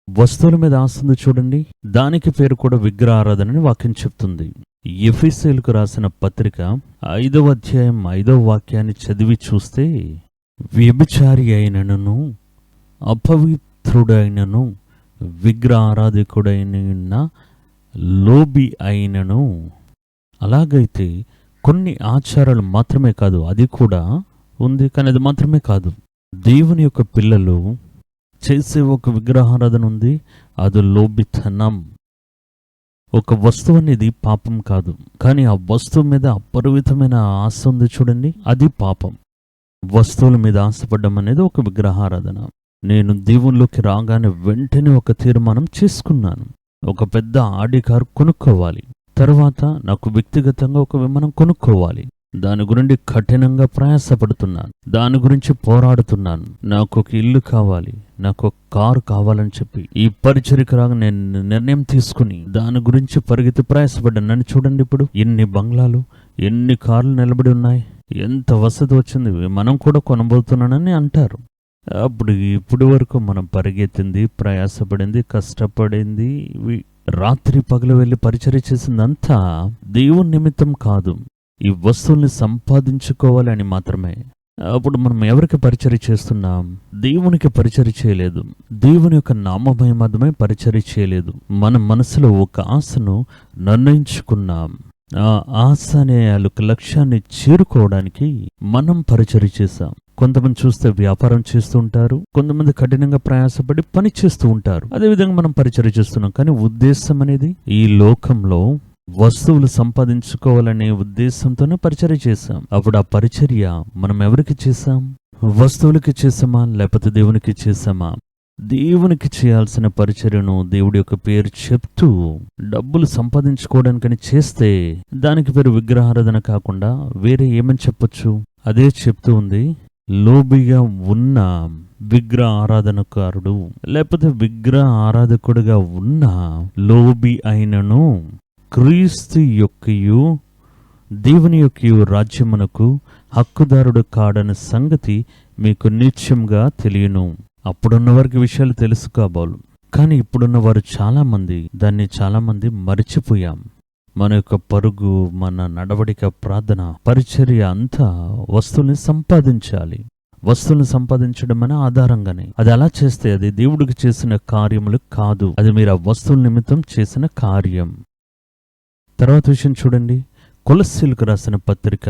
వస్తువుల మీద ఆశ ఉంది చూడండి, దానికి పేరు కూడా విగ్రహారాధన అని వాక్యం చెప్తుంది. ఎఫెసీయులకు రాసిన పత్రిక 5వ అధ్యాయం 5వ వాక్యాన్ని చదివి చూస్తే, వ్యభిచారి అయినను, అపవిత్రుడైనను, విగ్రహారాధికుడైన, లోబి అయినను. అలాగైతే కొన్ని ఆచారాలు మాత్రమే కాదు, అది కూడా ఉంది, కానీ అది మాత్రమే కాదు. దేవుని యొక్క పిల్లలు చేసే ఒక విగ్రహారాధన ఉంది, అది లోబితనం. ఒక వస్తువు అనేది పాపం కాదు, కానీ ఆ వస్తువు మీద అపరిమితమైన ఆశ ఉంది చూడండి, అది పాపం. వస్తువుల మీద ఆశపడ్డం అనేది ఒక విగ్రహారాధన. నేను దేవునిలోకి రాగానే వెంటనే ఒక తీర్మానం చేసుకున్నాను, ఒక పెద్ద ఆడి కారు కొనుక్కోవాలి, తర్వాత నాకు వ్యక్తిగతంగా ఒక విమానం కొనుక్కోవాలి. దాని గురించి కఠినంగా ప్రయాసపడుతున్నాను, దాని గురించి పోరాడుతున్నాను. నాకు ఒక ఇల్లు కావాలి, నాకు ఒక కారు కావాలని చెప్పి ఈ పరిచర్యకు రాగా నేను నిర్ణయం తీసుకుని దాని గురించి పరిగెత్తి ప్రయాసపడ్డాను. నన్ను చూడండి, ఇప్పుడు ఎన్ని బంగ్లాలు, ఎన్ని కార్లు నిలబడి ఉన్నాయి, ఎంత వసతి వచ్చింది, మనం కూడా కొనబోతున్నానని అంటారు. అప్పుడు ఇప్పటి వరకు మనం పరిగెత్తింది, ప్రయాసపడింది, కష్టపడింది, రాత్రి పగలు వెళ్ళి పరిచర్య చేసిందంతా దేవుని నిమిత్తం కాదు, ఈ వస్తువుల్ని సంపాదించుకోవాలని మాత్రమే. అప్పుడు మనం ఎవరికి పరిచర్య చేస్తున్నాం? దేవునికి పరిచర్య చేయలేదు, దేవుని యొక్క నామమహిమార్థమై పరిచర్య చేయలేదు. మన మనసులో ఒక ఆశను నిర్ణయించుకున్నాం, ఆ ఆశ అనే లక్ష్యాన్ని చేరుకోవడానికి మనం పరిచర్య చేశాం. కొంతమంది చూస్తే వ్యాపారం చేస్తూ ఉంటారు, కొంతమంది కఠినంగా ప్రయాసపడి పని చేస్తూ ఉంటారు. అదేవిధంగా మనం పరిచర్య చేస్తున్నాం, కానీ ఉద్దేశం అనేది ఈ లోకంలో వస్తువులు సంపాదించుకోవాలనే ఉద్దేశంతోనే పరిచర్య చేశాం. అప్పుడు ఆ పరిచర్య మనం ఎవరికి చేశాం? వస్తువులకి చేసామా, లేకపోతే దేవునికి చేసామా? దేవునికి చేయాల్సిన పరిచర్యను దేవుడి యొక్క పేరు చెప్తూ డబ్బులు సంపాదించుకోవడానికని చేస్తే దానికి పేరు విగ్రహారాధన కాకుండా వేరే ఏమని చెప్పొచ్చు? అదే చెప్తూ ఉంది, లోబిగా ఉన్న విగ్రహ ఆరాధనకారుడు, లేకపోతే విగ్రహ ఆరాధకుడుగా ఉన్న లోబి అయినను క్రీస్తు యొక్కయు దేవుని యొక్కయు రాజ్యమునకు హక్కుదారుడు కాడని సంగతి మీకు నిత్యంగా తెలియను. అప్పుడున్న వారికి విషయాలు తెలుసు కాబోలు, కానీ ఇప్పుడున్న వారు చాలామంది మరిచిపోయాం. మన యొక్క పరుగు, మన నడవడిక, ప్రార్థన, పరిచర్య అంతా వస్తువుల్ని సంపాదించాలి. వస్తువుల్ని సంపాదించడం అనే ఆధారంగానే. అది అలా చేస్తే అది దేవుడికి చేసిన కార్యములు కాదు, అది మీరు ఆ వస్తువుల నిమిత్తం చేసిన కార్యం. తర్వాత విషయం చూడండి, కొలస్సీలకు రాసిన పత్రిక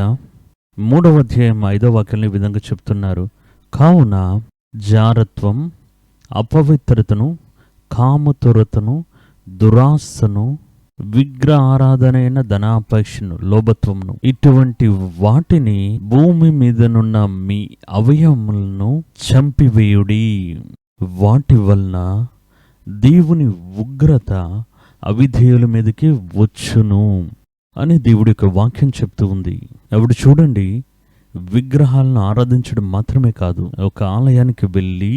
3వ అధ్యాయం 5వ వాక్యంలో ఈ విధంగా చెప్తున్నారు, కావున జారత్వం, అపవిత్రతను, కామతురతను, దురాశను, విగ్రహ ఆరాధన అయిన ధనాపేక్షను, లోభత్వమును, ఇటువంటి వాటిని భూమి మీదనున్న మీ అవయవములను చంపివేయుడి. వాటి వలన దేవుని ఉగ్రత అవిధేయుల మీదకి వచ్చును అని దేవుడి యొక్క వాక్యం చెప్తూ ఉంది. అప్పుడు చూడండి, విగ్రహాలను ఆరాధించడం మాత్రమే కాదు, ఒక ఆలయానికి వెళ్ళి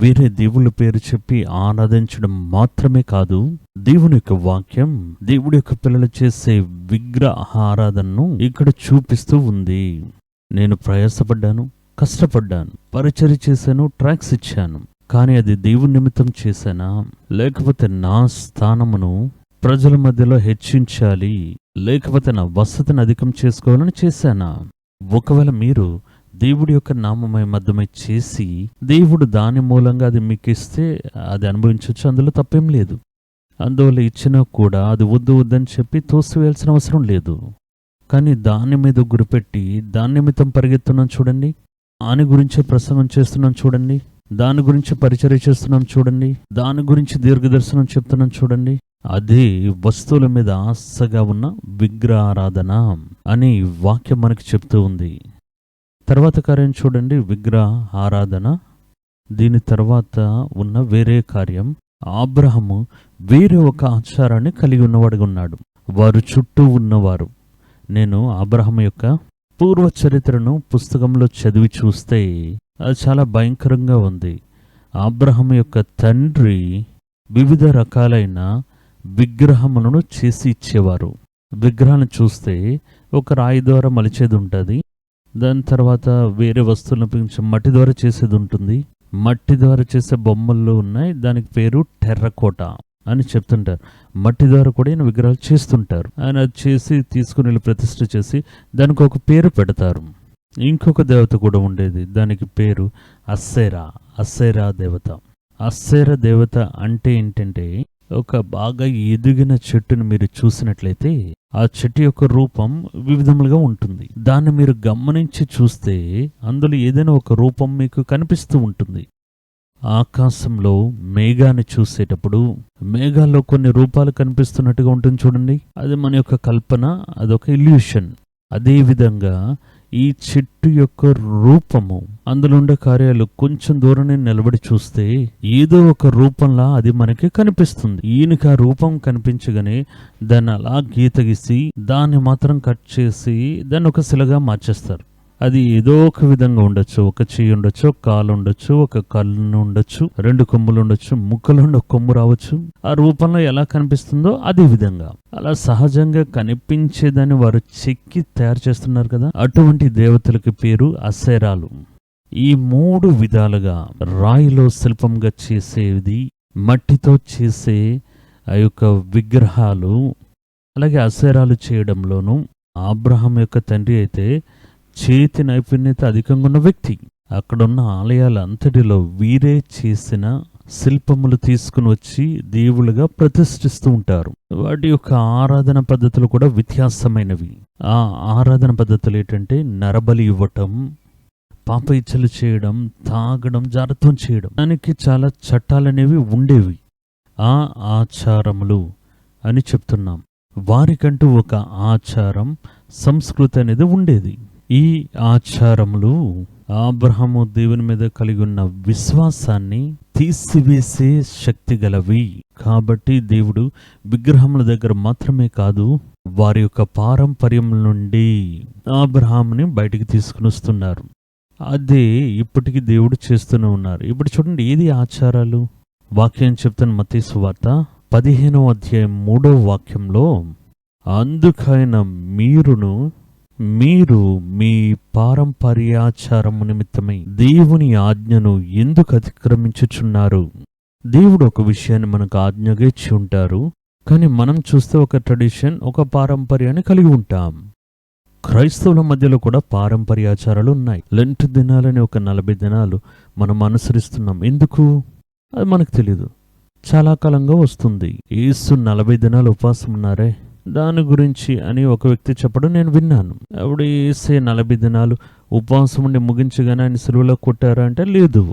వేరే దేవుళ్ళ పేరు చెప్పి ఆరాధించడం మాత్రమే కాదు, దేవుని యొక్క వాక్యం దేవుడి యొక్క పిల్లలు చేసే విగ్రహ ఆరాధనను ఇక్కడ చూపిస్తూ ఉంది. నేను ప్రయాసపడ్డాను, కష్టపడ్డాను, పరిచర్య చేశాను, ట్రాక్స్ ఇచ్చాను, కానీ అది దేవుని నిమిత్తం చేశానా, లేకపోతే నా స్థానమును ప్రజల మధ్యలో హెచ్చించాలి, లేకపోతే నా వసతిని అధికం చేసుకోవాలని చేశానా? ఒకవేళ మీరు దేవుడి యొక్క నామమై మద్దమై చేసి దేవుడు దాని మూలంగా అది మీకు ఇస్తే అది అనుభవించవచ్చు, అందులో తప్పేం లేదు. అందువల్ల ఇచ్చినా కూడా అది వద్దు వద్దని చెప్పి తోసివేయాల్సిన అవసరం లేదు. కానీ దాని మీద గురిపెట్టి దాని నిమిత్తం పరిగెత్తున్నాం చూడండి, దాని గురించే ప్రసంగం చేస్తున్నాం చూడండి, దాని గురించి పరిచర్య చేస్తున్నాం చూడండి, దాని గురించి దీర్ఘదర్శనం చెప్తున్నాం చూడండి, అదే వస్తువుల మీద ఆశగా ఉన్న విగ్రహారాధన అని వాక్యం మనకి చెప్తూ ఉంది. తర్వాత కార్యం చూడండి, విగ్రహ ఆరాధన. దీని తర్వాత ఉన్న వేరే కార్యం, అబ్రహాము వేరే ఒక ఆచారాన్ని కలిగి ఉన్నవాడుగా ఉన్నాడు. వారు చుట్టూ ఉన్నవారు, నేను అబ్రహాము యొక్క పూర్వ చరిత్రను పుస్తకంలో చదివి చూస్తే అది చాలా భయంకరంగా ఉంది. అబ్రహాము యొక్క తండ్రి వివిధ రకాలైన విగ్రహములను చేసి ఇచ్చేవారు. విగ్రహాన్ని చూస్తే ఒక రాయి ద్వారా మలిచేది ఉంటుంది, దాని తర్వాత వేరే వస్తువులను ఉపయోగించి మట్టి ద్వారా చేసేది ఉంటుంది. మట్టి ద్వారా చేసే బొమ్మల్లో ఉన్నాయి, దానికి పేరు టెర్రకోట అని చెప్తుంటారు. మట్టి ద్వారా కూడా ఈయన విగ్రహాలు చేస్తుంటారు. ఆయన అది చేసి తీసుకుని వెళ్ళి ప్రతిష్ఠ చేసి దానికి ఒక పేరు పెడతారు. ఇంకొక దేవత కూడా ఉండేది, దానికి పేరు అస్సేరా దేవత. అస్సేరా దేవత అంటే ఏంటంటే, ఒక బాగా ఎదిగిన చెట్టును మీరు చూసినట్లయితే ఆ చెట్టు యొక్క రూపం వివిధములుగా ఉంటుంది. దాన్ని మీరు గమనించి చూస్తే అందులో ఏదైనా ఒక రూపం మీకు కనిపిస్తూ ఉంటుంది. ఆకాశంలో మేఘాన్ని చూసేటప్పుడు మేఘాల్లో కొన్ని రూపాలు కనిపిస్తున్నట్టుగా ఉంటుంది చూడండి, అది మన యొక్క కల్పన, అదొక ఇల్యూషన్. అదేవిధంగా ఈ చెట్టు యొక్క రూపము, అందులో ఉండే కార్యాలు కొంచెం దూరం నిలబడి చూస్తే ఏదో ఒక రూపంలా అది మనకి కనిపిస్తుంది. ఈయనకి ఆ రూపం కనిపించగానే దాన్ని అలా గీత గీసి దాన్ని మాత్రం కట్ చేసి దాన్ని ఒక శిలగా మార్చేస్తారు. అది ఏదో ఒక విధంగా ఉండొచ్చు, ఒక చెయ్యి ఉండొచ్చు, ఒక కాలు ఉండొచ్చు, ఒక కళ్ళు ఉండొచ్చు, రెండు కొమ్ములు ఉండొచ్చు, ముక్కలుండి ఒక కొమ్ము రావచ్చు. ఆ రూపంలో ఎలా కనిపిస్తుందో అదే విధంగా అలా సహజంగా కనిపించేదాన్ని వారు చెక్కి తయారు చేస్తున్నారు కదా, అటువంటి దేవతలకి పేరు అస్సేరాలు. ఈ మూడు విధాలుగా రాయిలో శిల్పంగా చేసేది, మట్టితో చేసే ఆ యొక్క విగ్రహాలు, అలాగే అస్సేరాలు చేయడంలోనూ అబ్రహాం యొక్క తండ్రి అయితే చేతి నైపుణ్యత అధికంగా ఉన్న వ్యక్తి. అక్కడున్న ఆలయాలంతటిలో వీరే చేసిన శిల్పములు తీసుకుని వచ్చి దేవుళ్ళుగా ప్రతిష్ఠిస్తూ ఉంటారు. వాటి యొక్క ఆరాధన పద్ధతులు కూడా వ్యత్యాసమైనవి. ఆ ఆరాధన పద్ధతులు ఏంటంటే నరబలి ఇవ్వటం, పాప ఇచ్చలు చేయడం, తాగడం, జారత్వం చేయడం. దానికి చాలా చట్టాలనేవి ఉండేవి. ఆ ఆచారములు అని చెప్తున్నాం. వారికంటూ ఒక ఆచారం, సంస్కృతి అనేది ఉండేది. ఈ ఆచారములు అబ్రహాము దేవుని మీద కలిగి ఉన్న విశ్వాసాన్ని తీసివేసే శక్తి గలవి. కాబట్టి దేవుడు విగ్రహముల దగ్గర మాత్రమే కాదు, వారి యొక్క పారంపర్యం నుండి అబ్రహాముని బయటికి తీసుకుని వస్తున్నారు. అదే ఇప్పటికీ దేవుడు చేస్తూనే ఉన్నారు. ఇప్పుడు చూడండి, ఏది ఆచారాలు? వాక్యం చెప్తున్న మత్తయి సువార్త 15వ అధ్యాయం 3వ వాక్యంలో, అందుకైన మీరు మీ పారంపర్యాచారము నిమిత్తమై దేవుని ఆజ్ఞను ఎందుకు అతిక్రమించుచున్నారు? దేవుడు ఒక విషయాన్ని మనకు ఆజ్ఞగా ఇచ్చి ఉంటారు, కానీ మనం చూస్తే ఒక ట్రెడిషన్, ఒక పారంపర్యాన్ని కలిగి ఉంటాం. క్రైస్తవుల మధ్యలో కూడా పారంపర్యాచారాలు ఉన్నాయి. లెంట్ దినాలని ఒక 40 దినాలు మనం అనుసరిస్తున్నాం. ఎందుకు? అది మనకు తెలీదు. చాలా కాలంగా వస్తుంది. యేసు 40 దినాలు ఉపవాసం ఉన్నారే, దాని గురించి అని ఒక వ్యక్తి చెప్పడం నేను విన్నాను. అప్పుడు యేసే 40 దినాలు ఉపవాసం ఉండి ముగించగానే ఆయన సిలువలో కొట్టారా అంటే లేదు.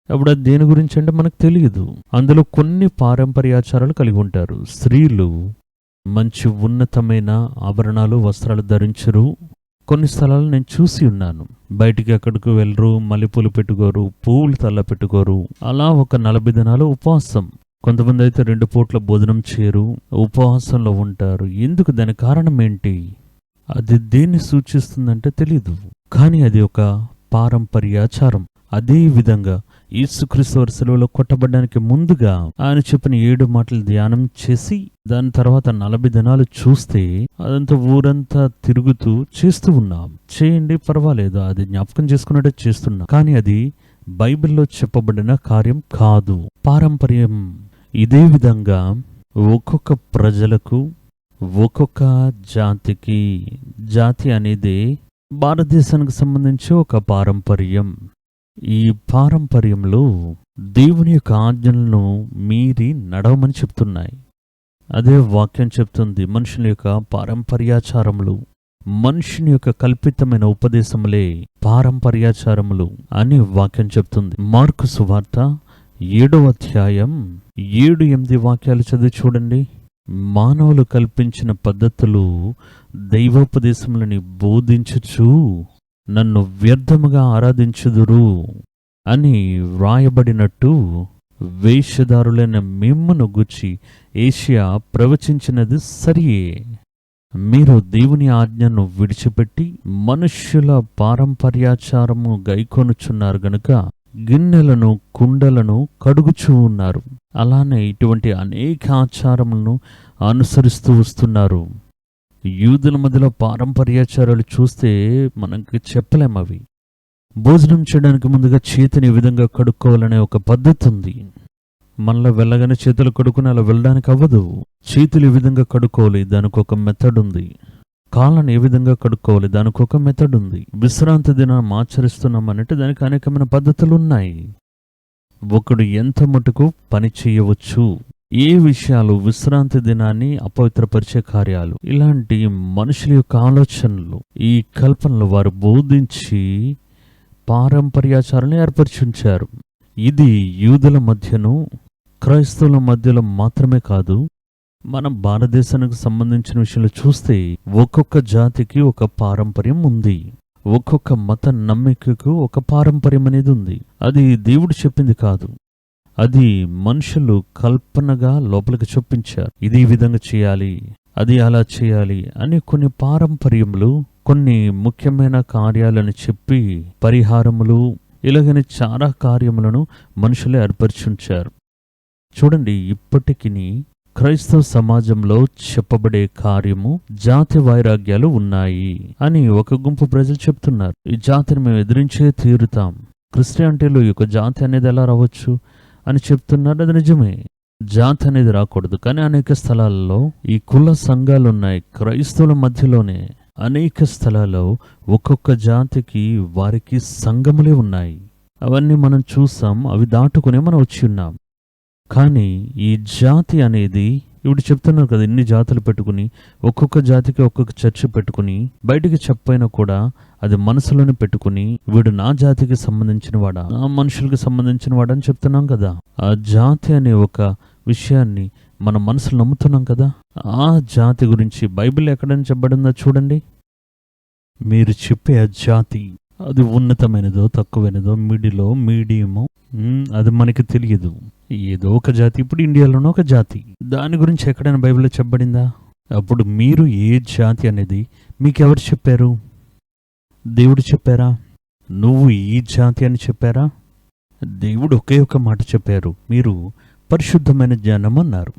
అప్పుడు అది దేని గురించి అంటే మనకు తెలియదు. అందులో కొన్ని పారంపర్యాచారాలు కలిగి ఉంటారు. స్త్రీలు మంచి ఉన్నతమైన ఆభరణాలు, వస్త్రాలు ధరించరు. కొన్ని స్థలాలు నేను చూసి ఉన్నాను. బయటికి ఎక్కడికి వెళ్ళరు, మల్లెపూలు పెట్టుకోరు, పువ్వులు తల్ల పెట్టుకోరు. అలా ఒక 40 దినాలు ఉపవాసం. కొంతమంది అయితే 2 పూట్ల భోజనం చేయరు, ఉపవాసంలో ఉంటారు. ఎందుకు? దాని కారణం ఏంటి? అది దేన్ని సూచిస్తుందంటే తెలీదు. కానీ అది ఒక పారంపర్యాచారం. అదే విధంగా యేసుక్రీస్తు వారి శిలువలో కొట్టబడడానికి ముందుగా ఆయన చెప్పిన 7 మాటలు ధ్యానం చేసి దాని తర్వాత 40 దినాలు చూస్తే అదంతా ఊరంతా తిరుగుతూ చేస్తూ ఉన్నాం. చేయండి, పర్వాలేదు, అది జ్ఞాపకం చేసుకున్నట్టు చేస్తున్నాం. కానీ అది బైబిల్లో చెప్పబడిన కార్యం కాదు, పారంపర్యం. ఇదే విధంగా ఒక్కొక్క ప్రజలకు, ఒక్కొక్క జాతికి, జాతి అనేది భారతదేశానికి సంబంధించి ఒక పారంపర్యం. ఈ పారంపర్యంలో దేవుని యొక్క ఆజ్ఞలను మీరి నడవమని చెప్తున్నాయి. అదే వాక్యం చెప్తుంది. మనుషుల యొక్క పారంపర్యాచారములు, మనుషుని యొక్క కల్పితమైన ఉపదేశములే పారంపర్యాచారములు అని వాక్యం చెప్తుంది. మార్కు సువార్త 7వ అధ్యాయం 7-8 వాక్యాలు చదివి చూడండి. మానవులు కల్పించిన పద్ధతులు దైవోపదేశములని బోధించుచు నన్ను వ్యర్థముగా ఆరాధించుదురు అని వ్రాయబడినట్టు వేషధారులైన మిమ్మును గూర్చి ఏషియా ప్రవచించినది సరియే. మీరు దేవుని ఆజ్ఞను విడిచిపెట్టి మనుష్యుల పారంపర్యాచారము గైకొనుచున్నారు గనుక గిన్నెలను, కుండలను కడుగుచూ ఉన్నారు. అలానే ఇటువంటి అనేక ఆచారములను అనుసరిస్తూ వస్తున్నారు. యూదుల మధ్యలో పారంపర్యాచారాలు చూస్తే మనకి చెప్పలేం. అవి భోజనం చేయడానికి ముందుగా చేతిని ఈ విధంగా కడుక్కోవాలనే ఒక పద్ధతి ఉంది. మనలో వెళ్ళగానే చేతులు కడుక్కుని అలా వెళ్ళడానికి అవ్వదు. చేతులు ఈ విధంగా కడుక్కోవాలి, దానికి ఒక మెథడ్ ఉంది. కాళ్ళను ఏ విధంగా కడుక్కోవాలి, దానికి ఒక మెథడ్ ఉంది. విశ్రాంతి దినం ఆచరిస్తున్నామనంటే దానికి అనేకమైన పద్ధతులు ఉన్నాయి. ఒకడు ఎంత మటుకు పని చేయవచ్చు, ఏ విషయాలు విశ్రాంతి దినాన్ని అపవిత్రపరిచే కార్యాలు, ఇలాంటి మనుషుల యొక్క ఆలోచనలు, ఈ కల్పనలు వారు బోధించి పారంపర్యాచారాన్ని ఏర్పరిచుంచారు. ఇది యూదుల మధ్యను, క్రైస్తవుల మధ్యలో మాత్రమే కాదు, మన భారతదేశానికి సంబంధించిన విషయంలో చూస్తే ఒక్కొక్క జాతికి ఒక పారంపర్యం ఉంది. ఒక్కొక్క మత నమ్మికకు ఒక పారంపర్యం అనేది ఉంది. అది దేవుడు చెప్పింది కాదు, అది మనుషులు కల్పనగా లోపలికి చొప్పించారు. ఇది ఈ విధంగా చేయాలి, అది అలా చేయాలి అని కొన్ని పారంపర్యములు, కొన్ని ముఖ్యమైన కార్యాలను చెప్పి పరిహారములు, ఇలాగని చాలా కార్యములను మనుషులే ఏర్పరిచుంచారు. చూడండి, ఇప్పటికి క్రైస్తవ సమాజంలో చెప్పబడే కార్యము జాతి వైరాగ్యాలు ఉన్నాయి అని ఒక గుంపు ప్రజలు చెప్తున్నారు. ఈ జాతిని మేము ఎదిరించే తీరుతాం, క్రిస్టియానిటీలో ఈ యొక్క జాతి అనేది ఎలా రావచ్చు అని చెప్తున్నారు. అది నిజమే, జాతి అనేది రాకూడదు. కానీ అనేక స్థలాల్లో ఈ కుల సంఘాలు ఉన్నాయి. క్రైస్తవుల మధ్యలోనే అనేక స్థలాల్లో ఒక్కొక్క జాతికి వారికి సంఘములే ఉన్నాయి. అవన్నీ మనం చూసాం, అవి దాటుకునే మనం వచ్చి ఉన్నాం. కానీ ఈ జాతి అనేది ఇప్పుడు చెప్తున్నారు కదా, ఇన్ని జాతులు పెట్టుకుని ఒక్కొక్క జాతికి ఒక్కొక్క చర్చ పెట్టుకుని బయటికి చెప్పైనా కూడా అది మనసులోనే పెట్టుకుని వీడు నా జాతికి సంబంధించిన వాడా, నా మనుషులకి సంబంధించిన వాడా అని చెప్తున్నాం కదా. ఆ జాతి అనే ఒక విషయాన్ని మన మనసులో నమ్ముతున్నాం కదా. ఆ జాతి గురించి బైబిల్ ఎక్కడైనా చెప్పబడిందో చూడండి. మీరు చెప్పే ఆ జాతి అది ఉన్నతమైనదో తక్కువైనదో మిడిలో మీడియమో అది మనకి తెలియదు. ఏదో ఒక జాతి, ఇప్పుడు ఇండియాలోనో ఒక జాతి, దాని గురించి ఎక్కడైనా బైబిల్లో చెప్పబడిందా? అప్పుడు మీరు ఏ జాతి అనేది మీకెవరు చెప్పారు? దేవుడు చెప్పారా? నువ్వు ఈ జాతి అని చెప్పారా? దేవుడు ఒకే ఒక మాట చెప్పారు, మీరు పరిశుద్ధమైన జనం అన్నారు.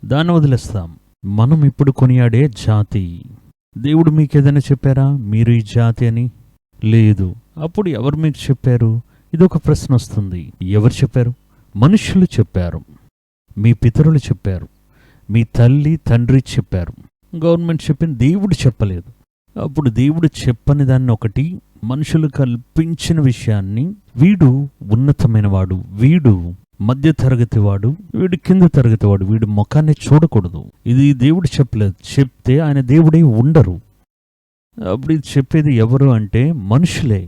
దాన్ని వదిలేస్తాం. మనం ఇప్పుడు కొనియాడే జాతి, దేవుడు మీకేదైనా చెప్పారా మీరు ఈ జాతి అని? లేదు. అప్పుడు ఎవరు మీకు చెప్పారు? ఇదొక ప్రశ్న వస్తుంది. ఎవరు చెప్పారు? మనుష్యులు చెప్పారు, మీ పితరులు చెప్పారు, మీ తల్లి తండ్రి చెప్పారు, గవర్నమెంట్ చెప్పింది, దేవుడు చెప్పలేదు. అప్పుడు దేవుడు చెప్పని దాన్ని ఒకటి, మనుషులు కల్పించిన విషయాన్ని, వీడు ఉన్నతమైన వాడు, వీడు మధ్య తరగతి వాడు, వీడు కింద తరగతి వాడు, వీడు ముఖాన్ని చూడకూడదు, ఇది దేవుడు చెప్పలేదు. చెప్తే ఆయన దేవుడే ఉండరు. అప్పుడు ఇది చెప్పేది ఎవరు అంటే మనుషులే.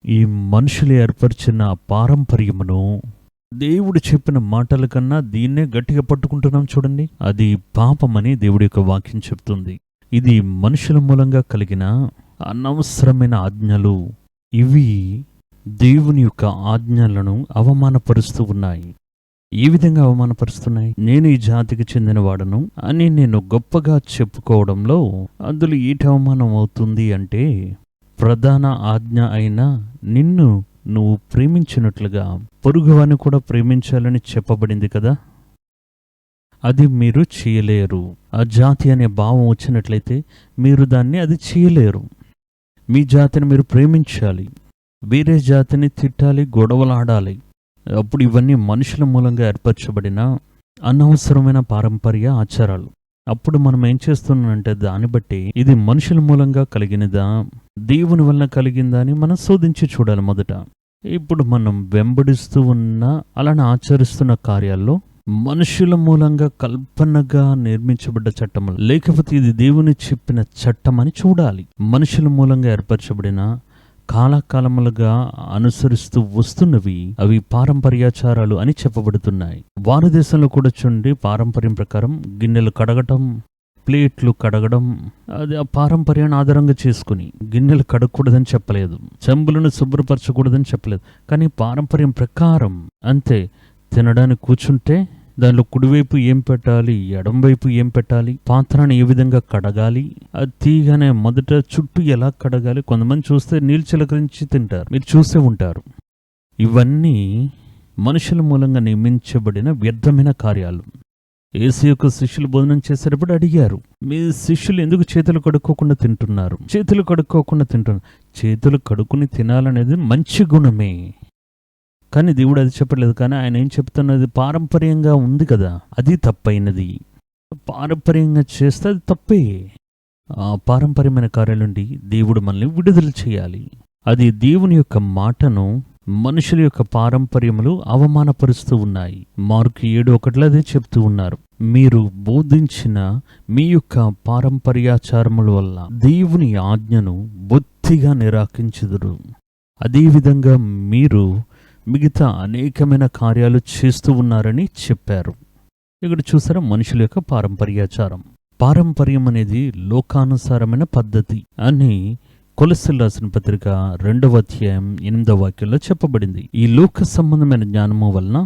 ఈ మనుషులు ఏర్పరిచిన పారంపర్యమును దేవుడు చెప్పిన మాటల కన్నా దీన్నే గట్టిగా పట్టుకుంటున్నాం చూడండి. అది పాపమని దేవుడి యొక్క వాక్యం చెప్తుంది. ఇది మనుషుల మూలంగా కలిగిన అనవసరమైన ఆజ్ఞలు. ఇవి దేవుని యొక్క ఆజ్ఞలను అవమానపరుస్తూ ఉన్నాయి. ఏ విధంగా అవమానపరుస్తున్నాయి? నేను ఈ జాతికి చెందినవాడను అని నేను గొప్పగా చెప్పుకోవడంలో అందులో ఏటి అవమానం అవుతుంది అంటే, ప్రధాన ఆజ్ఞ అయిన నిన్ను నువ్వు ప్రేమించినట్లుగా పొరుగువాని కూడా ప్రేమించాలని చెప్పబడింది కదా. అది మీరు చేయలేరు. ఆ జాతి అనే భావం వచ్చినట్లయితే మీరు దాన్ని అది చేయలేరు. మీ జాతిని మీరు ప్రేమించాలి, వేరే జాతిని తిట్టాలి, గొడవలాడాలి. అప్పుడు ఇవన్నీ మనుషుల మూలంగా ఏర్పరచబడిన అనవసరమైన పారంపర్య ఆచారాలు. అప్పుడు మనం ఏం చేస్తున్నామంటే దాన్ని బట్టి ఇది మనుషుల మూలంగా కలిగినదా, దేవుని వలన కలిగిందా అని మనం శోధించి చూడాలి మొదట. ఇప్పుడు మనం వెంబడిస్తూ ఉన్న అలానే ఆచరిస్తున్న కార్యాల్లో మనుషుల మూలంగా కల్పనగా నిర్మించబడ్డ చట్టములు, లేకపోతే ఇది దేవుని చెప్పిన చట్టం అని చూడాలి. మనుషుల మూలంగా ఏర్పరచబడిన కాలకాలములుగా అనుసరిస్తూ వస్తున్నవి అవి పారంపర్యాచారాలు అని చెప్పబడుతున్నాయి. భారతదేశంలో కూడా చూడండి, పారంపర్యం ప్రకారం గిన్నెలు కడగటం, ప్లేట్లు కడగడం, అది ఆ పారంపర్యాన్ని ఆధారంగా చేసుకుని. గిన్నెలు కడగకూడదని చెప్పలేదు, చెంబులను శుభ్రపరచకూడదని చెప్పలేదు, కానీ పారంపర్యం ప్రకారం అంతే. తినడానికి కూర్చుంటే దానిలో కుడివైపు ఏం పెట్టాలి, ఎడంవైపు ఏం పెట్టాలి, పాత్రను ఏ విధంగా కడగాలి, అది తీయగానే మొదట చుట్టూ ఎలా కడగాలి. కొంతమంది చూస్తే నీళ్ళు చిలకరించి తింటారు, మీరు చూసే ఉంటారు. ఇవన్నీ మనుషుల మూలంగా నియమించబడిన వ్యర్థమైన కార్యాలు. యేసు యొక్క శిష్యులు భోజనం చేసేటప్పుడు అడిగారు, మీ శిష్యులు ఎందుకు చేతులు కడుక్కోకుండా తింటున్నారు? చేతులు కడుక్కోకుండా తింటున్నారు. చేతులు కడుక్కుని తినాలనేది మంచి గుణమే, కానీ దేవుడు అది చెప్పలేదు. కానీ ఆయన ఏం చెప్తున్నది, పారంపర్యంగా ఉంది కదా, అది తప్పైనది. పారంపర్యంగా చేస్తే అది తప్పే. ఆ పారంపర్యమైన కార్యాల నుండి దేవుడు మనల్ని విడుదల చేయాలి. అది దేవుని యొక్క మాటను మనుషుల యొక్క పారంపర్యములు అవమానపరుస్తూ ఉన్నాయి. మార్కు 7:1 అదే చెప్తూ ఉన్నారు, మీరు బోధించిన మీ యొక్క పారంపర్యాచారముల వల్ల దేవుని ఆజ్ఞను బొత్తిగా నిరాకరించుదురు. అదేవిధంగా మీరు మిగతా అనేకమైన కార్యాలు చేస్తూ ఉన్నారని చెప్పారు. ఇక్కడ చూసారా, మనుషుల యొక్క పారంపర్యాచారం. పారంపర్యం అనేది లోకానుసారమైన పద్ధతి అని కొలస్సీయులకు రాసిన పత్రిక 2వ అధ్యాయం 8వ వాక్యంలో చెప్పబడింది. ఈ లోక సంబంధమైన జ్ఞానము వలన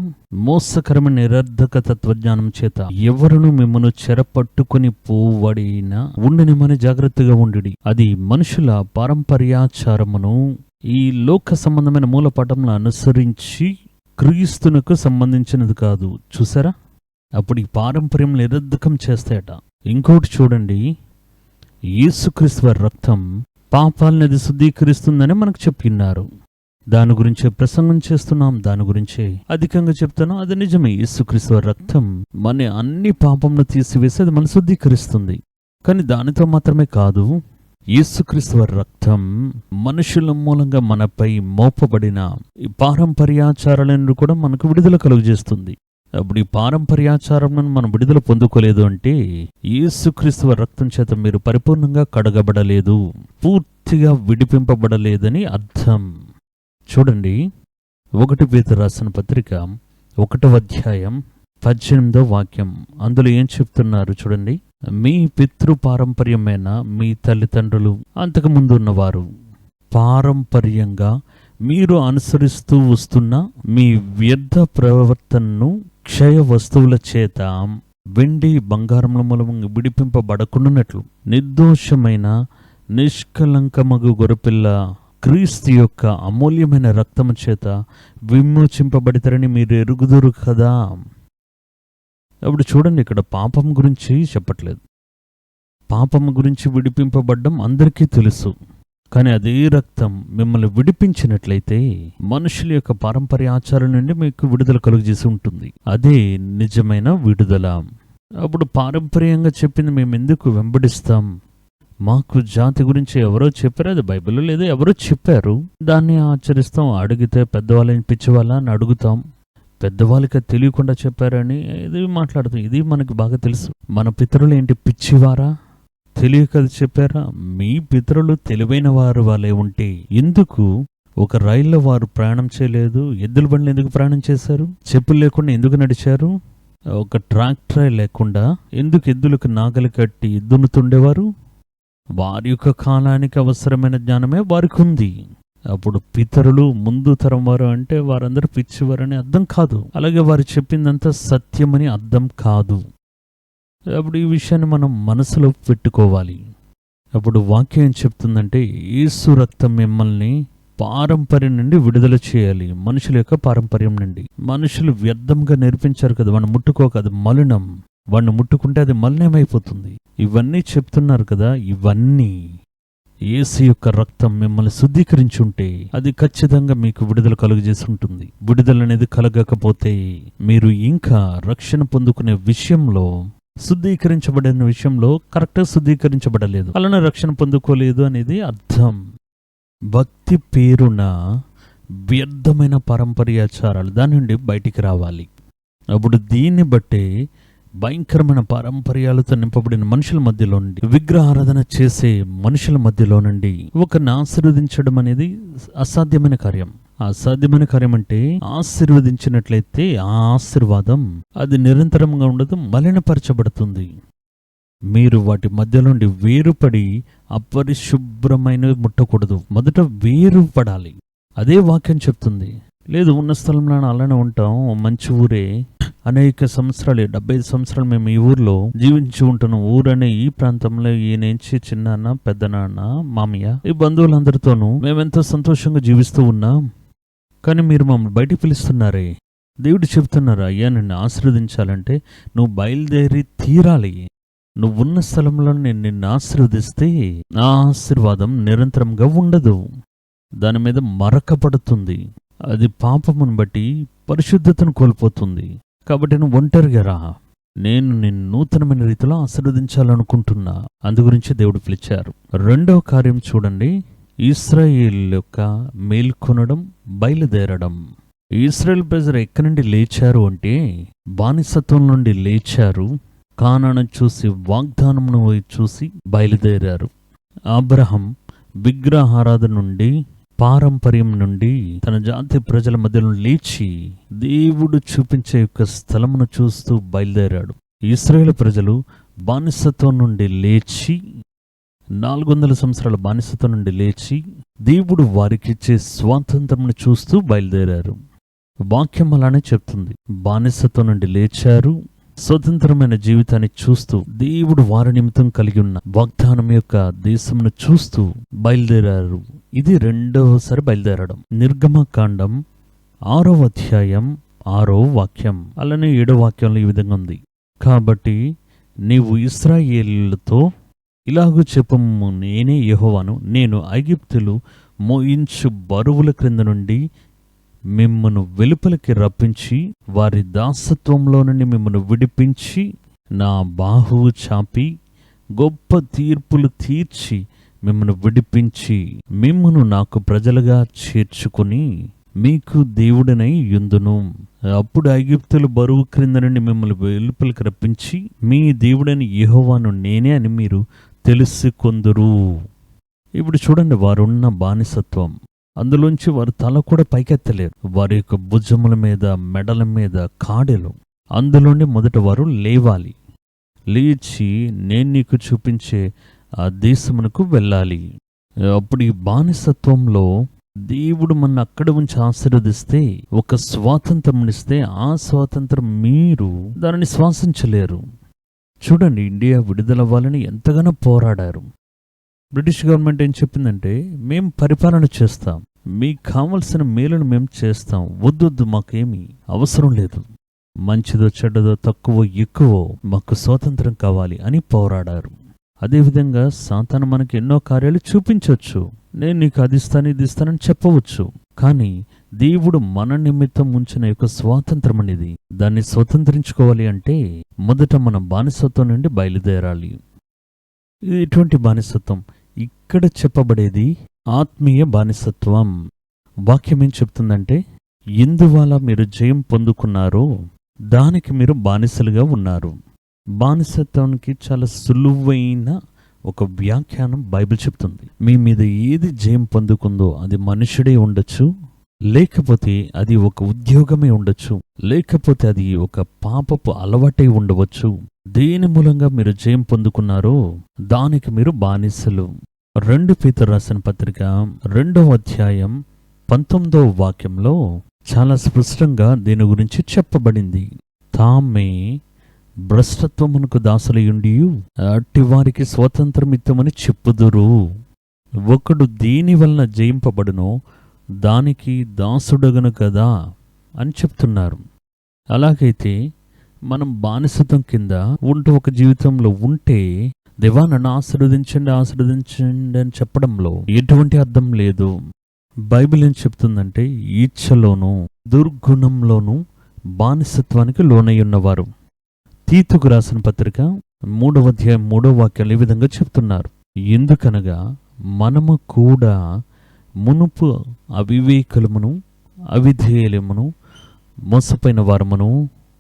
మోసకరమైన నిరర్ధక తత్వజ్ఞానం చేత ఎవరును మిమ్మను చెరపట్టుకుని పోవడినా ఉండనిమని జాగ్రత్తగా ఉండుడి. అది మనుషుల పారంపర్యాచారమును ఈ లోక సంబంధమైన మూలపాఠంలో అనుసరించి క్రీస్తునకు సంబంధించినది కాదు. చూసారా, అప్పుడు ఈ పారంపర్యం నిరర్ధకం చేస్తాయట. ఇంకోటి చూడండి, యేసుక్రీస్తు వారి రక్తం పాపాలనేది శుద్ధీకరిస్తుందని మనకు చెప్పిన్నారు. దాని గురించే ప్రసంగం చేస్తున్నాం, దాని గురించే అధికంగా చెప్తున్నాం. అది నిజమే, యేసుక్రీస్తు వారి రక్తం మన అన్ని పాపంను తీసివేసి అది మనం శుద్ధీకరిస్తుంది. కానీ దానితో మాత్రమే కాదు, యేసుక్రీస్తు వారి రక్తం మనుషుల మూలంగా మనపై మోపబడిన ఈ పారంపర్యాచారాలను కూడా మనకు విడుదల కలుగజేస్తుంది. అప్పుడు ఈ పారంపర్యాచారం మనం విడుదల పొందుకోలేదు అంటే యేసుక్రీస్తు వారి రక్తం చేత మీరు పరిపూర్ణంగా కడగబడలేదు, పూర్తిగా విడిపింపబడలేదని అర్థం. చూడండి, 1 పేతురు రాసిన పత్రిక 1వ అధ్యాయం 18వ వాక్యం, అందులో ఏం చెప్తున్నారు చూడండి. మీ పితృ పారంపర్యమైన మీ తల్లిదండ్రులు, అంతకుముందు ఉన్నవారు పారంపర్యంగా మీరు అనుసరిస్తూ వస్తున్న మీ వ్యర్థ ప్రవర్తనను క్షయ వస్తువుల చేత వెండి బంగారముల మూలముగా విడిపింపబడకుండానట్లు నిర్దోషమైన నిష్కలంకమగు గొర్రెపిల్ల క్రీస్తు యొక్క అమూల్యమైన రక్తము చేత విమోచింపబడతారని మీరు ఎరుగుదురు కదా. అప్పుడు చూడండి, ఇక్కడ పాపం గురించి చెప్పట్లేదు. పాపం గురించి విడిపింపబడ్డం అందరికీ తెలుసు, కానీ అదే రక్తం మిమ్మల్ని విడిపించినట్లయితే మనుషుల యొక్క పారంపర్య ఆచారం నుండి మీకు విడుదల కలుగజేసి ఉంటుంది. అదే నిజమైన విడుదల. అప్పుడు పారంపర్యంగా చెప్పింది మేము ఎందుకు వెంబడిస్తాం? మాకు జాతి గురించి ఎవరో చెప్పారు, అది బైబిల్లో లేదా ఎవరో చెప్పారు, దాన్ని ఆచరిస్తాం. అడిగితే పెద్దవాళ్ళని పిచ్చివాళ్ళ అని అడుగుతాం. పెద్దవాళ్ళకి తెలియకుండా చెప్పారని ఇది మాట్లాడుతాం. ఇది మనకి బాగా తెలుసు. మన పితరులు ఏంటి పిచ్చివారా? తెలియక చెప్పారా? మీ పితరులు తెలివైన వారు వాళ్ళే ఉంటే ఎందుకు ఒక రైల్లో వారు ప్రయాణం చేయలేదు. ఎద్దుల బండ్లు ఎందుకు ప్రయాణం చేశారు? చెప్పులు లేకుండా ఎందుకు నడిచారు? ఒక ట్రాక్టరే లేకుండా ఎందుకు ఎద్దులకు నాగలి కట్టి దున్నుతుండేవారు? వారి యొక్క కాలానికి అవసరమైన జ్ఞానమే వారికి ఉంది. అప్పుడు పితరులు ముందు తరం వారు అంటే వారందరూ పిచ్చివారని అర్థం కాదు. అలాగే వారు చెప్పిందంతా సత్యమని అర్థం కాదు. అప్పుడు ఈ విషయాన్ని మనం మనసులో పెట్టుకోవాలి. అప్పుడు వాక్యం ఏం చెప్తుందంటే, యేసు రక్తం మిమ్మల్ని పారంపర్యం నుండి విడుదల చేయాలి. మనుషుల యొక్క పారంపర్యం నుండి. మనుషులు వ్యర్థంగా నేర్పించారు కదా, వాడిని ముట్టుకోక, అది మలినం, వాడిని ముట్టుకుంటే అది మలినమైపోతుంది. ఇవన్నీ చెప్తున్నారు కదా. ఇవన్నీ యేసు యొక్క రక్తం మిమ్మల్ని శుద్ధీకరించి ఉంటే అది ఖచ్చితంగా మీకు విడుదల కలుగజేసి ఉంటుంది. విడుదల అనేది కలగకపోతే మీరు ఇంకా రక్షణ పొందుకునే విషయంలో, శుద్ధీకరించబడిన విషయంలో కరెక్ట్గా శుద్ధీకరించబడలేదు, అలానే రక్షణ పొందుకోలేదు అనేది అర్థం. భక్తి పేరున వ్యర్థమైన పారంపర్యాచారాలు దాని నుండి బయటికి రావాలి. అప్పుడు దీన్ని బట్టే భయంకరమైన పారంపర్యాలతో నింపబడిన మనుషుల మధ్యలో నుండి, విగ్రహారాధన చేసే మనుషుల మధ్యలో నుండి ఒకరిని ఆశీర్వదించడం అనేది అసాధ్యమైన కార్యం. అసాధ్యమైన కార్యం అంటే ఆశీర్వదించినట్లయితే ఆ ఆశీర్వాదం అది నిరంతరంగా ఉండదు, మలినపరచబడుతుంది. మీరు వాటి మధ్య నుండి వేరుపడి అపరిశుభ్రమైనవి ముట్టకూడదు. మొదట వేరుపడాలి. అదే వాక్యం చెప్తుంది. లేదు, ఉన్న స్థలంలో అలానే ఉంటాం, మంచి ఊరే, అనేక సంవత్సరాలు 75 సంవత్సరాలు మేము ఈ ఊర్లో జీవించి ఉంటున్నాం. ఊరనే ఈ ప్రాంతంలో ఈయనేంచి చిన్నాన్న, పెద్దనాన్న, మామయ్య, ఈ బంధువులందరితోనూ మేమెంతో సంతోషంగా జీవిస్తూ ఉన్నాం. కానీ మీరు మమ్మల్ని బయటికి పిలుస్తున్నారే. దేవుడు చెప్తున్నారు, అయ్యా నిన్ను ఆశీర్వదించాలంటే నువ్వు బయలుదేరి తీరాలి. నువ్వున్న స్థలంలో నేను నిన్ను ఆశీర్వదిస్తే ఆ ఆశీర్వాదం నిరంతరంగా ఉండదు, దాని మీద మరకపడుతుంది. అది పాపమును బట్టి పరిశుద్ధతను కోల్పోతుంది. కాబట్టి నువ్వు ఒంటరిగా రా, నేను నిన్ను నూతనమైన రీతిలో ఆశీర్వదించాలనుకుంటున్నా. అందుగురించి దేవుడు పిలిచారు. రెండవ కార్యం చూడండి, ఇశ్రాయేల్ యొక్క మేల్కొనడం, బయలుదేరడం. ఇశ్రాయేల్ ప్రజలు ఎక్కడి నుండి లేచారు అంటే బానిసత్వం నుండి లేచారు. కానాను చూసి, వాగ్దానమును చూసి బయలుదేరారు. అబ్రహం విగ్రహారాధన నుండి, పారంపర్యం నుండి తన జాతి ప్రజల మధ్యలో లేచి దేవుడు చూపించే యొక్క స్థలమును చూస్తూ బయలుదేరాడు. ఇశ్రాయేలు ప్రజలు బానిసత్వం నుండి లేచి, 400 సంవత్సరాల బానిసత్వం నుండి లేచి దేవుడు వారికిచ్చే స్వాతంత్రమును చూస్తూ బయలుదేరారు. వాక్యం అలానే చెప్తుంది. బానిసత్వం నుండి లేచారు, స్వతంత్రమైన జీవితాన్ని చూస్తూ దేవుడు వారి నిమిత్తం కలిగి ఉన్న వాగ్దానం యొక్క దేశమును చూస్తూ బయలుదేరారు. ఇది రెండవసారి బయలుదేరడం. నిర్గమకాండం 6వ అధ్యాయం 6వ వాక్యం, అలానే 7వ వాక్యంలో ఈ విధంగా ఉంది. కాబట్టి నీవు ఇశ్రాయేలుతో ఇలాగూ చెప్పుము, నేనే యెహోవాను, నేను ఐగుప్తులు మోయించు బరువుల క్రింద నుండి మిమ్మను వెలుపలికి రప్పించి వారి దాసత్వంలో నుండి మిమ్మను విడిపించి నా బాహువు చాపి గొప్ప తీర్పులు తీర్చి మిమ్మను విడిపించి మిమ్మను నాకు ప్రజలుగా చేర్చుకుని మీకు దేవుడనై యుందును. అప్పుడు ఐగుప్తుల బరువు క్రింద నుండి మిమ్మల్ని వెలుపలికి రప్పించి మీ దేవుడని యెహోవాను నేనే అని మీరు తెలుసుకొందురు. ఇప్పుడు చూడండి, వారున్న బానిసత్వం, అందులోంచి వారు తల కూడా పైకెత్తలేరు. వారి యొక్క భుజముల మీద, మెడల మీద కాడెలు. అందులోని మొదట వారు లేవాలి. లేచి నేను నీకు చూపించే ఆ దేశమునకు వెళ్ళాలి. అప్పుడు ఈ బానిసత్వంలో దేవుడు మన అక్కడ ఉంచి ఆశీర్వదిస్తే, ఒక స్వాతంత్రం ఇస్తే, ఆ స్వాతంత్రం మీరు దానిని శ్వాసించలేరు. చూడండి, ఇండియా విడుదలవ్వాలని ఎంతగానో పోరాడారు. బ్రిటిష్ గవర్నమెంట్ ఏం చెప్పిందంటే, మేం పరిపాలన చేస్తాం, మీకు కావలసిన మేలును మేము చేస్తాం, వద్దొద్దు, మాకేమీ అవసరం లేదు, మంచిదో చెడ్డదో తక్కువ ఎక్కువ మాకు స్వాతంత్రం కావాలి అని పోరాడారు. అదేవిధంగా సాతాను మనకి ఎన్నో కార్యాలు చూపించవచ్చు. నేను నీకు అది ఇస్తాను, ఇది ఇస్తానని చెప్పవచ్చు. కానీ దేవుడు మన నిమిత్తం ఉంచిన యొక్క స్వాతంత్రం అనేది, దాన్ని స్వతంత్రించుకోవాలి అంటే మొదట మనం బానిసత్వం నుండి బయలుదేరాలి. ఇది ఎటువంటి బానిసత్వం? ఇక్కడ చెప్పబడేది ఆత్మీయ బానిసత్వం. వాక్యం ఏం చెప్తుందంటే, ఎందువల్ల మీరు జయం పొందుకున్నారో దానికి మీరు బానిసలుగా ఉన్నారు. బానిసత్వానికి చాలా సులువైన ఒక వ్యాఖ్యానం బైబిల్ చెప్తుంది. మీ మీద ఏది జయం పొందుకుందో అది మనుషుడే ఉండొచ్చు, లేకపోతే అది ఒక ఉద్యోగమే ఉండొచ్చు, లేకపోతే అది ఒక పాపపు అలవాటై ఉండవచ్చు. దేని మూలంగా మీరు జయం పొందుకున్నారో దానికి మీరు బానిసలు. 2 పేతురు రాసిన పత్రిక 2వ అధ్యాయం 19వ వాక్యంలో చాలా స్పష్టంగా దీని గురించి చెప్పబడింది. తామే భ్రష్టత్వమునకు దాసులయుండియు అట్టి వారికి స్వతంత్రమిత్తమని చెప్పుదురు. ఒకడు దేని వలన జయింపబడునో దానికి దాసుడగను కదా అని చెప్తున్నారు. అలాగైతే మనం బానిసత్వం కింద ఉంటూ ఒక జీవితంలో ఉంటే దేవా నన్ను ఆశీర్వదించండి ఆశీర్వదించండి అని చెప్పడంలో ఎటువంటి అర్థం లేదు. బైబిల్ ఏం చెప్తుందంటే ఈచ్ఛలోనూ దుర్గుణంలోనూ బానిసత్వానికి లోనై ఉన్నవారు. తీతుకు రాసిన పత్రిక 3వ అధ్యాయం 3వ వాక్యాలు ఈ విధంగా చెప్తున్నారు. ఎందుకనగా మనము కూడా మునుపు అవివేకులమును అవిధేయులమును మోసపోయిన వారమును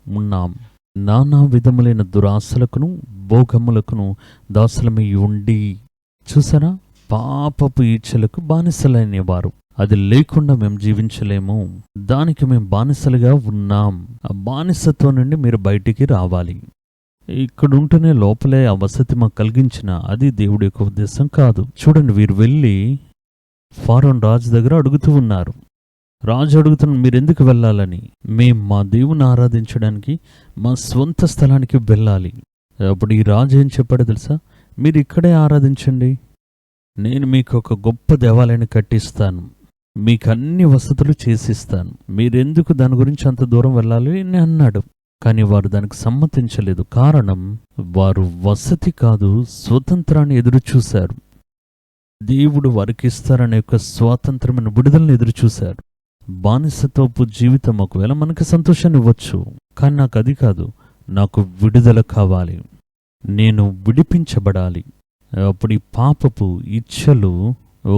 ఉన్నాం. నానా విధములైన దురాశలకును భోగములకును దాసులమై ఉండి. చూసారా, పాపపు ఈచ్ఛలకు బానిసలైనవారు. అది లేకుండా మేము జీవించలేము, దానికి మేము బానిసలుగా ఉన్నాం. ఆ బానిసత్వం నుండి మీరు బయటికి రావాలి. ఇక్కడ ఉంటేనే లోపలే ఆ వసతి మాకు కలిగించిన అది దేవుడి యొక్క ఉద్దేశం కాదు. చూడండి, వీరు వెళ్ళి ఫారోన్ రాజు దగ్గర అడుగుతూ ఉన్నారు. రాజు అడుగుతున్న మీరెందుకు వెళ్ళాలని? మేం మా దేవుని ఆరాధించడానికి మా స్వంత స్థలానికి వెళ్ళాలి. అప్పుడు ఈ రాజు ఏం చెప్పాడో తెలుసా? మీరు ఇక్కడే ఆరాధించండి, నేను మీకు ఒక గొప్ప దేవాలయాన్ని కట్టిస్తాను, మీకు అన్ని వసతులు చేసిస్తాను, మీరెందుకు దాని గురించి అంత దూరం వెళ్ళాలి అని అన్నాడు. కానీ వారు దానికి సమ్మతించలేదు. కారణం, వారు వసతి కాదు స్వతంత్రాన్ని ఎదురు చూశారు. దేవుడు వారికి ఇస్తారనే యొక్క స్వాతంత్రమైన విడుదలను ఎదురు చూశారు. బానిసత్వపు జీవితం ఒకవేళ మనకి సంతోషాన్ని ఇవ్వచ్చు, కానీ నాకు అది కాదు, నాకు విడుదల కావాలి, నేను విడిపించబడాలి. అప్పుడు ఈ పాపపు ఇచ్ఛలు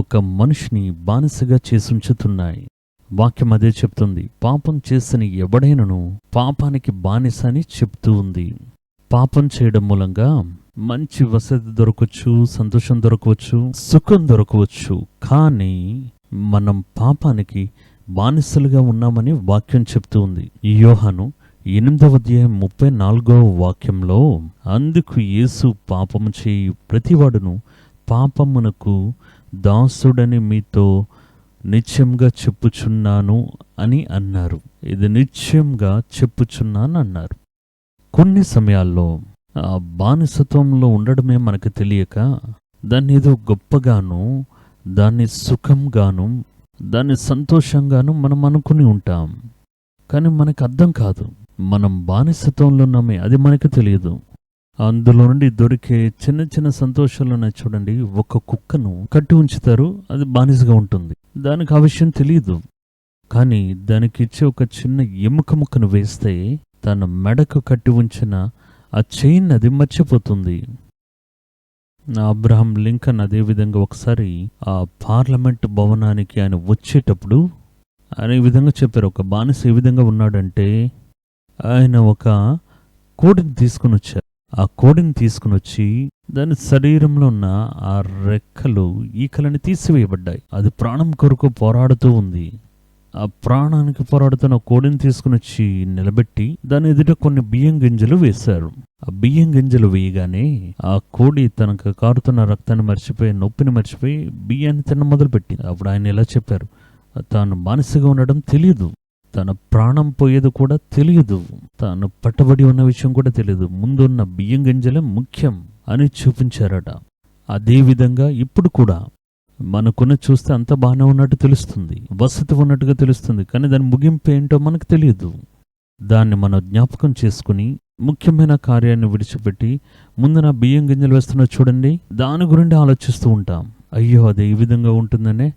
ఒక మనిషిని బానిసగా చేసి ఉంచుతున్నాయి. వాక్యం అదే చెప్తుంది. పాపం చేసిన ఎవడైనను పాపానికి బానిస అని చెప్తూ ఉంది. పాపం చేయడం మూలంగా మంచి వసతి దొరకవచ్చు, సంతోషం దొరకవచ్చు, సుఖం దొరకవచ్చు, కానీ మనం పాపానికి బానిసలుగా ఉన్నామని వాక్యం చెప్తూ ఉంది. యోహాను 8వ అధ్యాయం 34వ వాక్యంలో, అందుకు యేసు పాపము చేయి ప్రతివాడును పాపమునకు దాసుడని మీతో నిశ్చయంగా చెప్పుచున్నాను అని అన్నారు. ఇది నిశ్చయంగా చెప్పుచున్నాను అన్నారు. కొన్ని సమయాల్లో ఆ బానిసత్వంలో ఉండడమే మనకు తెలియక దాన్ని ఏదో గొప్పగాను, దాన్ని సుఖంగాను, దాన్ని సంతోషంగాను మనం అనుకుని ఉంటాం. కానీ మనకు అర్థం కాదు, మనం బానిసత్వంలో ఉన్నామే, అది మనకు తెలియదు. అందులో నుండి దొరికే చిన్న చిన్న సంతోషాలు చూడండి. ఒక కుక్కను కట్టి ఉంచుతారు, అది బానిసగా ఉంటుంది, దానికి ఆ విషయం తెలియదు. కానీ దానికి ఇచ్చే ఒక చిన్న ఎముక ముక్కను వేస్తే తన మెడకు కట్టి ఉంచిన ఆ చైన్ అది మర్చిపోతుంది. అబ్రహాం లింకన్ అదేవిధంగా ఒకసారి ఆ పార్లమెంట్ భవనానికి ఆయన వచ్చేటప్పుడు ఆయన ఈ విధంగా చెప్పారు. ఒక బానిస ఏ విధంగా ఉన్నాడంటే, ఆయన ఒక కోడిని తీసుకుని వచ్చారు. ఆ కోడిని తీసుకుని వచ్చి దాని శరీరంలో ఉన్న ఆ రెక్కలు, ఈకలని తీసివేయబడ్డాయి. అది ప్రాణం కొరకు పోరాడుతూ ఉంది. ఆ ప్రాణానికి పోరాడుతున్న కోడిని తీసుకుని వచ్చి నిలబెట్టి దాని ఎదుట కొన్ని బియ్యం గింజలు వేశారు. ఆ బియ్యం గింజలు వేయగానే ఆ కోడి తనకు కారుతున్న రక్తాన్ని మర్చిపోయి, నొప్పిని మర్చిపోయి బియ్యాన్ని తిన్న మొదలుపెట్టింది. అప్పుడు ఆయన ఇలా చెప్పారు, తాను బానిసగా ఉండడం తెలియదు, తన ప్రాణం పోయేది కూడా తెలియదు, తాను పట్టబడి ఉన్న విషయం కూడా తెలియదు, ముందున్న బియ్యం గింజలే ముఖ్యం అని చూపించారట. అదేవిధంగా ఇప్పుడు కూడా మనకున్న చూస్తే అంత బాగానే ఉన్నట్టు తెలుస్తుంది, వసతి ఉన్నట్టుగా తెలుస్తుంది, కానీ దాని ముగింపు ఏంటో మనకు తెలియదు. దాన్ని మనం జ్ఞాపకం చేసుకుని ముఖ్యమైన కార్యాన్ని విడిచిపెట్టి ముందు నా బియ్యం గింజలు వేస్తున్నా చూడండి, దాని గురించి ఆలోచిస్తూ ఉంటాం. అయ్యో, అది ఈ విధంగా ఉంటుందనే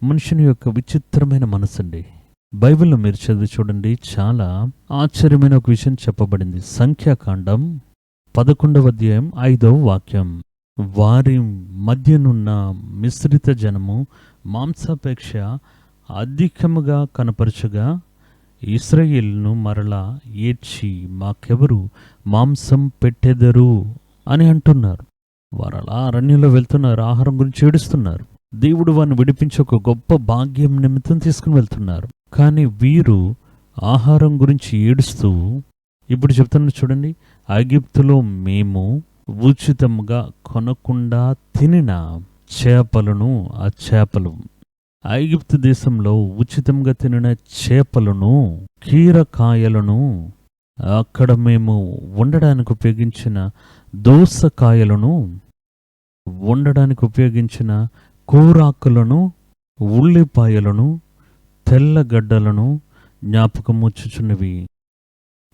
మనుషుని యొక్క విచిత్రమైన మనసండి. బైబిల్లో మీరు చదివి చూడండి, చాలా ఆశ్చర్యమైన ఒక విషయం చెప్పబడింది. సంఖ్యాకాండం 11వ అధ్యాయం 5వ వాక్యం, వారి మధ్యనున్న మిశ్రిత జనము మాంసాపేక్ష అధికముగా కనపరచగా ఇశ్రాయేలును మరలా ఏడ్చి మాకెవరు మాంసం పెట్టెదరు అని అంటున్నారు. వారు అలా అరణ్యంలో వెళ్తున్నారు, ఆహారం గురించి ఏడుస్తున్నారు. దేవుడు వారిని విడిపించి ఒక గొప్ప భాగ్యం నిమిత్తం తీసుకుని వెళ్తున్నారు. కానీ వీరు ఆహారం గురించి ఏడుస్తూ ఇప్పుడు చెప్తున్నారు చూడండి, ఐగుప్తులో మేము ఉచితంగా కొనకుండా తినిన చేపలను, ఆ చేపలు ఐగుప్తు దేశంలో ఉచితంగా తినిన చేపలను, కీరకాయలను, అక్కడ మేము వండడానికి ఉపయోగించిన దోసకాయలను, వండడానికి ఉపయోగించిన కూరాకులను, ఉల్లిపాయలను, తెల్లగడ్డలను జ్ఞాపకముచ్చుచున్నవి.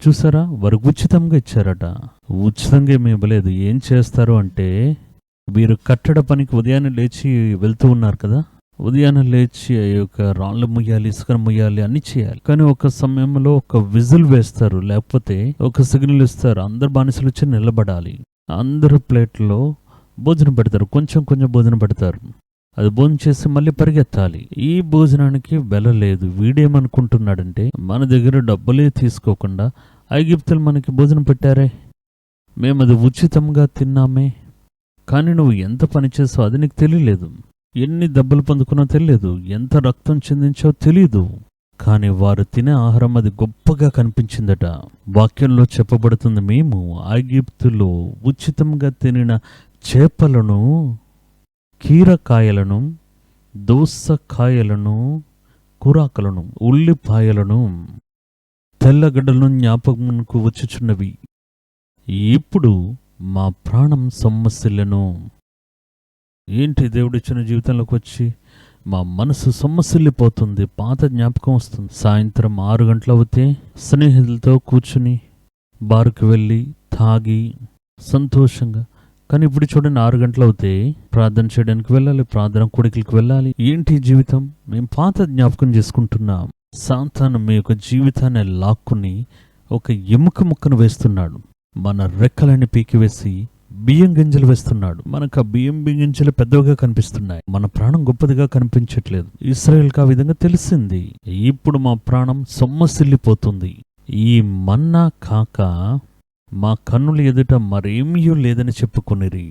చూసారా, వారు ఉచితంగా ఇచ్చారట. ఉచితంగా ఏమి ఇవ్వలేదు. ఏం చేస్తారు అంటే, వీరు కట్టడ పనికి ఉదయాన్నే లేచి వెళ్తూ ఉన్నారు కదా, ఉదయాన్నే లేచి ఆ యొక్క రాళ్ళు ముయ్యాలి, ఇసుకను ముయ్యాలి, అన్ని చేయాలి. కానీ ఒక సమయంలో ఒక విజిల్ వేస్తారు, లేకపోతే ఒక సిగ్నల్ ఇస్తారు, అందరు బానిసలు వచ్చి నిలబడాలి. అందరు ప్లేట్లో భోజనం పెడతారు, కొంచెం కొంచెం భోజనం పెడతారు. అది భోజనం చేసి మళ్ళీ పరిగెత్తాలి. ఈ భోజనానికి వెల లేదు. వీడేమనుకుంటున్నాడంటే, మన దగ్గర డబ్బులే తీసుకోకుండా ఐగుప్తులు మనకి భోజనం పెట్టారే, మేము అది ఉచితంగా తిన్నామే, కానీ నువ్వు ఎంత పని చేసావు అది నీకు తెలియలేదు, ఎన్ని దెబ్బలు పొందుకున్నావు తెలియదు, ఎంత రక్తం చిందించావో తెలియదు. కానీ వారు తినే ఆహారం అది గొప్పగా కనిపించిందట. వాక్యంలో చెప్పబడుతుంది, మేము ఐగుప్తులో ఉచితంగా తినిన చేపలను, కీరకాయలను, దోసకాయలను, కూరాకులను, ఉల్లిపాయలను, తెల్లగడ్డలను జ్ఞాపకమునకు వచ్చుచున్నవి. ఇప్పుడు మా ప్రాణం సొమ్మసిల్లెను. ఏంటి, దేవుడిచ్చిన జీవితంలోకి వచ్చి మా మనసు సొమ్మసిల్లిపోతుంది, పాత జ్ఞాపకం వస్తుంది. సాయంత్రం 6 గంటలు అవుతే స్నేహితులతో కూర్చుని బారుకు వెళ్ళి తాగి సంతోషంగా. కానీ ఇప్పుడు చూడండి, 6 గంటలు అవుతే ప్రార్థన చేయడానికి వెళ్ళాలి, ప్రార్థన కోడికలకు వెళ్ళాలి. ఏంటి జీవితం? మేము పాత జ్ఞాపకం చేసుకుంటున్నాం. సాతాను మీ యొక్క జీవితాన్ని లాక్కుని ఒక ఎముక ముక్కను వేస్తున్నాడు. మన రెక్కలని పీకివేసి బియ్యం గింజలు వేస్తున్నాడు. మనకు ఆ బియ్యం గింజలు పెద్దవిగా కనిపిస్తున్నాయి, మన ప్రాణం గొప్పదిగా కనిపించట్లేదు. ఇశ్రాయేలుకు ఆ విధంగా తెలిసింది. ఇప్పుడు మా ప్రాణం సొమ్మసిల్లిపోతుంది. ఈ మన్నా కాక మా కన్నుల ఎదుట మరేమీ లేదని చెప్పుకునిరి.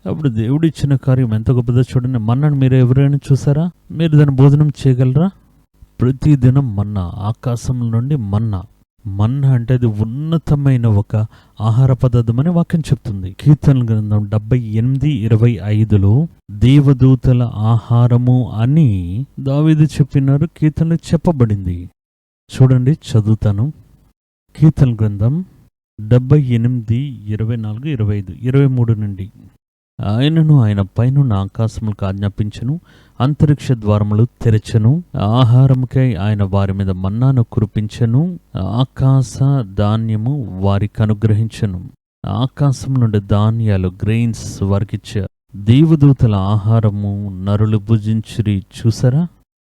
అప్పుడు దేవుడిచ్చిన కార్యం ఎంత గొప్పదో చూడండి. మన్నాను మీరు ఎవరైనా చూసారా? మీరు దాన్ని భోజనం చేయగలరా? ప్రతిదినం మన్నా, ఆకాశం నుండి మన్నా. మన్నా అంటే అది ఉన్నతమైన ఒక ఆహార పదార్థం అని వాక్యం చెప్తుంది. కీర్తనల గ్రంథం 78:25లో దేవదూతల ఆహారము అని దావీదు చెప్పినారు, కీర్తనలు చెప్పబడింది. చూడండి, చదువుతాను. కీర్తనల గ్రంథం 78:24, 25, 23 నుండి. ఆయనను ఆయన పైనున్న ఆకాశములకు ఆజ్ఞాపించెను, అంతరిక్ష ద్వారములు తెరచెను. ఆహారముకై ఆయన వారి మీద మన్నాను కురిపించెను, ఆకాశ ధాన్యము వారికి అనుగ్రహించెను. ఆకాశం నుండి ధాన్యాలు, గ్రెయిన్స్ వారికిచ్చారు. దేవదూతల ఆహారము నరులు భుజించిరి. చూసారా,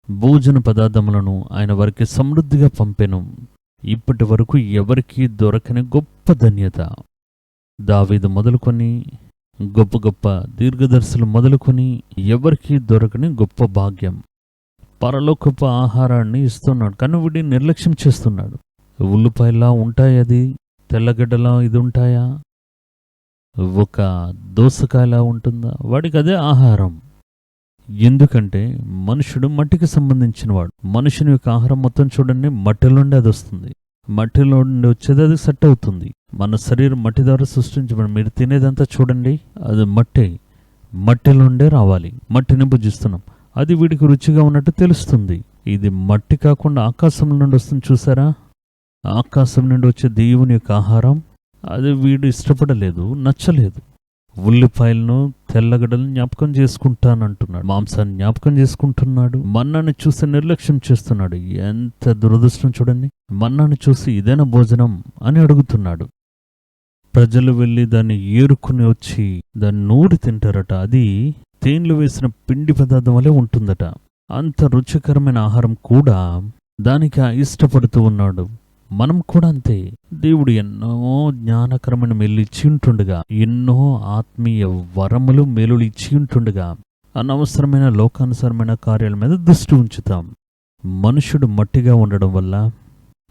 భోజన పదార్థములను ఆయన వారికి సమృద్ధిగా పంపెను. ఇప్పటి వరకు ఎవరికీ దొరకని గొప్ప ధన్యత. దావీదు మొదలుకొని గొప్ప గొప్ప దీర్ఘదర్శులు మొదలుకొని ఎవరికీ దొరకని గొప్ప భాగ్యం. పరలోకపు ఆహారాన్ని ఇస్తున్నాడు, కానీ వీడిని నిర్లక్ష్యం చేస్తున్నాడు. ఉల్లిపాయలా ఉంటాయి, అది తెల్లగడ్డలా ఇది ఉంటాయా, ఒక దోసకాయలా ఉంటుందా? వాడికి అదే ఆహారం. ఎందుకంటే మనుషుడు మట్టికి సంబంధించినవాడు. మనుషుని యొక్క ఆహారం మొత్తం చూడండి, మట్టిలోండి అది వస్తుంది. మట్టిలో నుండి వచ్చేది అది సెట్ అవుతుంది. మన శరీరం మట్టి ద్వారా సృష్టించబడి, మీరు తినేదంతా చూడండి, అది మట్టిలోండే రావాలి. మట్టిని భుజిస్తున్నాం, అది వీడికి రుచిగా ఉన్నట్టు తెలుస్తుంది. ఇది మట్టి కాకుండా ఆకాశం నుండి వస్తుంది. చూసారా, ఆకాశం నుండి వచ్చే దేవుని యొక్క ఆహారం అది వీడు ఇష్టపడలేదు, నచ్చలేదు. ఉల్లిపాయలను, తెల్లగడ్డలను జ్ఞాపకం చేసుకుంటానంటున్నాడు, మాంసాన్ని జ్ఞాపకం చేసుకుంటున్నాడు. మన్నాన్ని చూసి నిర్లక్ష్యం చేస్తున్నాడు. ఎంత దురదృష్టం చూడండి. మన్నాన్ని చూసి ఇదేనా భోజనం అని అడుగుతున్నాడు. ప్రజలు వెళ్ళి దాన్ని ఏరుకుని వచ్చి దాన్ని నూరి తింటారట. అది తేన్లు వేసిన పిండి పదార్థం వలె ఉంటుందట. అంత రుచికరమైన ఆహారం కూడా దానికి ఇష్టపడుతూ ఉన్నాడు. మనం కూడా అంతే. దేవుడు ఎన్నో జ్ఞానకరమైన మేలు ఇచ్చి ఉంటుండగా, ఎన్నో ఆత్మీయ వరములు మేలులు ఇచ్చి ఉంటుండగా, అనవసరమైన లోకానుసరమైన కార్యాల మీద దృష్టి ఉంచుతాం. మనుషుడు మట్టిగా ఉండడం వల్ల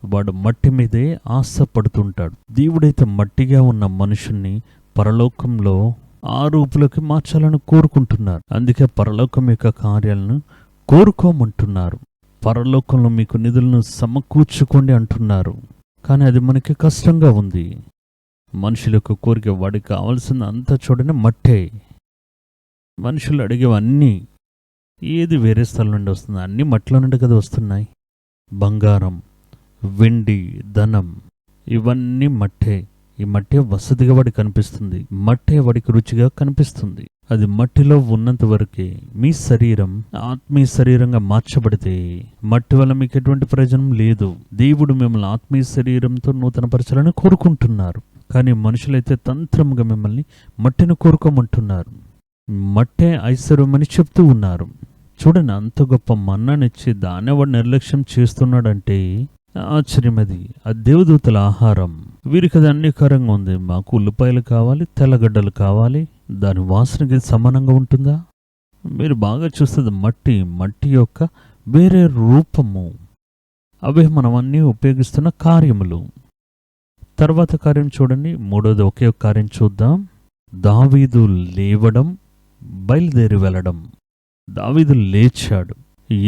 వాడు మట్టి మీదే ఆశపడుతుంటాడు. దేవుడైతే మట్టిగా ఉన్న మనుషుణ్ణి పరలోకంలో ఆ రూపులోకి మార్చాలని కోరుకుంటున్నారు. అందుకే పరలోకం యొక్క కార్యాలను కోరుకోమంటున్నారు. పరలోకంలో మీకు నిధులను సమకూర్చుకోండి అంటున్నారు. కానీ అది మనకి కష్టంగా ఉంది. మనుషుల యొక్క కోరిక, వాడికి కావాల్సిన అంతా చూడని మట్టే. మనుషులు అడిగేవన్నీ ఏది వేరే స్థలం నుండి వస్తుంది? అన్నీ మట్టిలో నుండి కదా వస్తున్నాయి. బంగారం, వెండి, ధనం ఇవన్నీ మట్టే. ఈ మట్టే వసతిగా వాడికి కనిపిస్తుంది, మట్టే వాడికి రుచిగా కనిపిస్తుంది. అది మట్టిలో ఉన్నంత వరకే. మీ శరీరం ఆత్మీయ శరీరంగా మార్చబడితే మట్టి వల్ల మీకు ఎటువంటి ప్రయోజనం లేదు. దేవుడు మిమ్మల్ని ఆత్మీయ శరీరంతో నూతనపరచాలని కోరుకుంటున్నారు. కానీ మనుషులైతే తంత్రముగా మిమ్మల్ని మట్టిని కోరుకోమంటున్నారు. మట్టే ఐశ్వర్యమని చెప్తూ ఉన్నారు. చూడండి, అంత గొప్ప మన్నానిచ్చి దాన్ని వాడు నిర్లక్ష్యం చేస్తున్నాడంటే ఆశ్చర్యం. అది దేవదూతల ఆహారం. వీరికి అది అన్యకరంగా ఉంది. మాకు ఉల్లిపాయలు కావాలి, తెల్లగడ్డలు కావాలి. దాని వాసనకి సమానంగా ఉంటుందా? మీరు బాగా చూస్తుంది మట్టి యొక్క వేరే రూపము. అవే మనం అన్నీ ఉపయోగిస్తున్న కార్యములు. తర్వాత కార్యం చూడండి, మూడోది ఒకే ఒక కార్యం చూద్దాం. దావీదు లేవడం, బయలుదేరి వెళ్ళడం. దావీదు లేచాడు.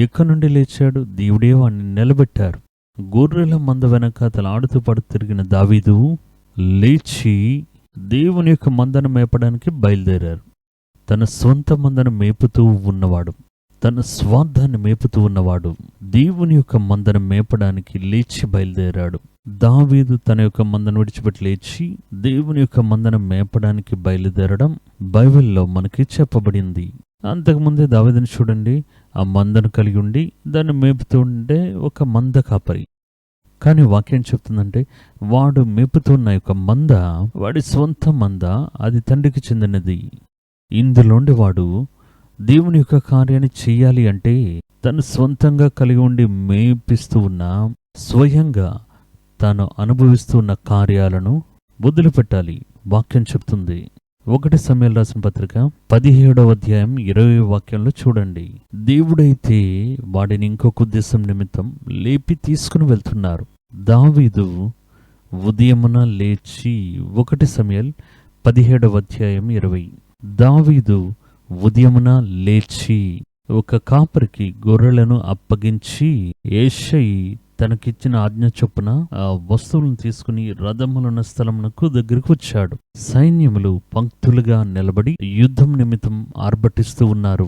ఎక్కడి నుండి లేచాడు? దేవుడే వాడిని నిలబెట్టారు. గొర్రెల మంద వెనక తలాడుతూ పడుతూ తిరిగిన దావీదు లేచి దేవుని యొక్క మందను మేపడానికి బయలుదేరారు. తన సొంత మందను మేపుతూ ఉన్నవాడు, తన స్వార్థాన్ని మేపుతూ ఉన్నవాడు దేవుని యొక్క మందను మేపడానికి లేచి బయలుదేరాడు. దావీదు తన యొక్క మందను విడిచిపెట్టి లేచి దేవుని యొక్క మందను మేపడానికి బయలుదేరడం బైబిల్లో మనకి చెప్పబడింది. అంతకుముందే దావీదుని చూడండి, ఆ మందను కలిగి ఉండి దాన్ని మేపుతూ ఉండే ఒక మంద కాపరి. కానీ వాక్యం చెప్తుందంటే వాడు మేపుతున్న యొక్క మంద వాడి స్వంత మంద, అది తండ్రికి చెందినది. ఇందులోండి వాడు దేవుని యొక్క కార్యాన్ని చెయ్యాలి అంటే తను స్వంతంగా కలిగి ఉండి మేపిస్తూ ఉన్న, స్వయంగా తాను అనుభవిస్తూ ఉన్న కార్యాలను వదిలిపెట్టాలి. వాక్యం చెప్తుంది. 1 సమూయేలు రాసిన పత్రిక 17వ అధ్యాయం 20వ వాక్యంలో చూడండి. దేవుడైతే వాడిని ఇంకొక ఉద్దేశం నిమిత్తం లేపి తీసుకుని వెళ్తున్నారు. దావీదు ఉదయమున లేచి 1 సమూయేలు 17వ అధ్యాయం 20. దావీదు ఉదయమున లేచి ఒక కాపరికి గొర్రెలను అప్పగించి యేషయి తనకిచ్చిన ఆజ్ఞ చొప్పున ఆ వస్తువులను తీసుకుని రథములున్న స్థలమునకు దగ్గరకు వచ్చాడు. సైన్యములు పంక్తులుగా నిలబడి యుద్ధం నిమిత్తం ఆర్భటిస్తూ ఉన్నారు.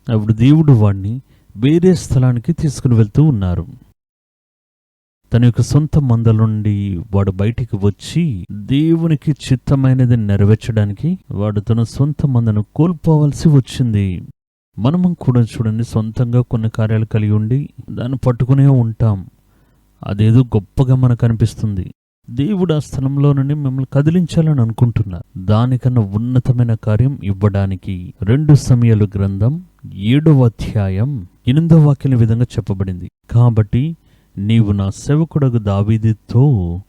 అప్పుడు దేవుడు వాడిని వేరే స్థలానికి తీసుకుని వెళ్తూ ఉన్నారు. తన యొక్క సొంత మందల నుండి వాడు బయటికి వచ్చి దేవునికి చిత్తమైనది నెరవేర్చడానికి వాడు తన సొంత మందను కోల్పోవలసి వచ్చింది. మనము కూడా చూడండి, సొంతంగా కొన్ని కార్యాలు కలిగి ఉండి దాన్ని పట్టుకునే ఉంటాం. అదేదో గొప్పగా మనకు అనిపిస్తుంది. దేవుడు ఆ స్థలంలో నుండి మిమ్మల్ని కదిలించాలని అనుకుంటున్నారు. దానికన్నా ఉన్నతమైన కార్యం ఇవ్వడానికి 2 సమూయేలు గ్రంథం 7వ అధ్యాయం 8వ వాక్యం విధంగా చెప్పబడింది. కాబట్టి నీవు నా సేవకుడగు దావీదుతో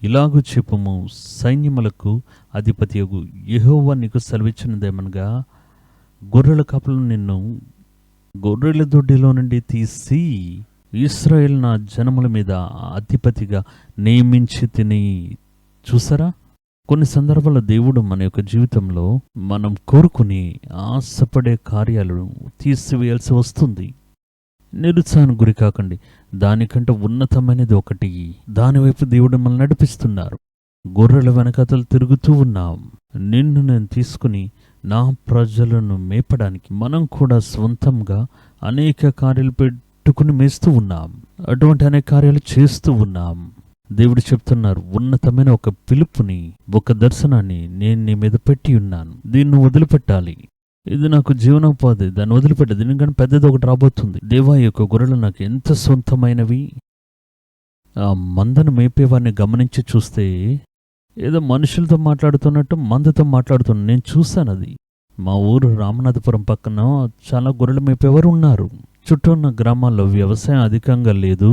ఇలాగు చెప్పుము, సైన్యములకు అధిపతియగు యెహోవా నీకు సెలవిచ్చినదేమనగా, గొర్రెల కాపులను నిన్ను గొర్రెల దొడ్డిలో నుండి తీసి ఇశ్రాయేలు నా జనముల మీద అధిపతిగా నియమించి తిని. చూసారా, కొన్ని సందర్భాల్లో దేవుడు మన యొక్క జీవితంలో మనం కోరుకుని ఆశపడే కార్యాలను తీసివేయాల్సి వస్తుంది. నిరుత్సాహానికి గురి కాకండి. దానికంటే ఉన్నతమైనది ఒకటి, దానివైపు దేవుడు మనల్ని నడిపిస్తున్నారు. గొర్రెల వెనకతలు తిరుగుతూ ఉన్నాం. నిన్ను నేను తీసుకుని నా ప్రజలను మేపడానికి మనం కూడా స్వంతంగా అనేక కార్యాలు పెట్టుకుని మేస్తూ ఉన్నాం. అటువంటి అనేక కార్యాలు చేస్తూ ఉన్నాం. దేవుడు చెప్తున్నారు, ఉన్నతమైన ఒక పిలుపుని, ఒక దర్శనాన్ని నేను నీ మీద పెట్టి ఉన్నాను. దీన్ని వదిలిపెట్టాలి. ఇది నాకు జీవనోపాధి, దాన్ని వదిలిపెట్టాలి. దీనికంటే పెద్దది ఒకటి రాబోతుంది. దేవా యొక్క గొర్రెలు నాకు ఎంత సొంతమైనవి. ఆ మందను మేపేవారిని గమనించి చూస్తే ఏదో మనుషులతో మాట్లాడుతున్నట్టు మందతో మాట్లాడుతున్నాను. నేను చూశాను అది. మా ఊరు రామనాథపురం పక్కన చాలా గొర్రెలు మేపేవారు ఉన్నారు. చుట్టూ ఉన్న గ్రామాల్లో వ్యవసాయం అధికంగా లేదు,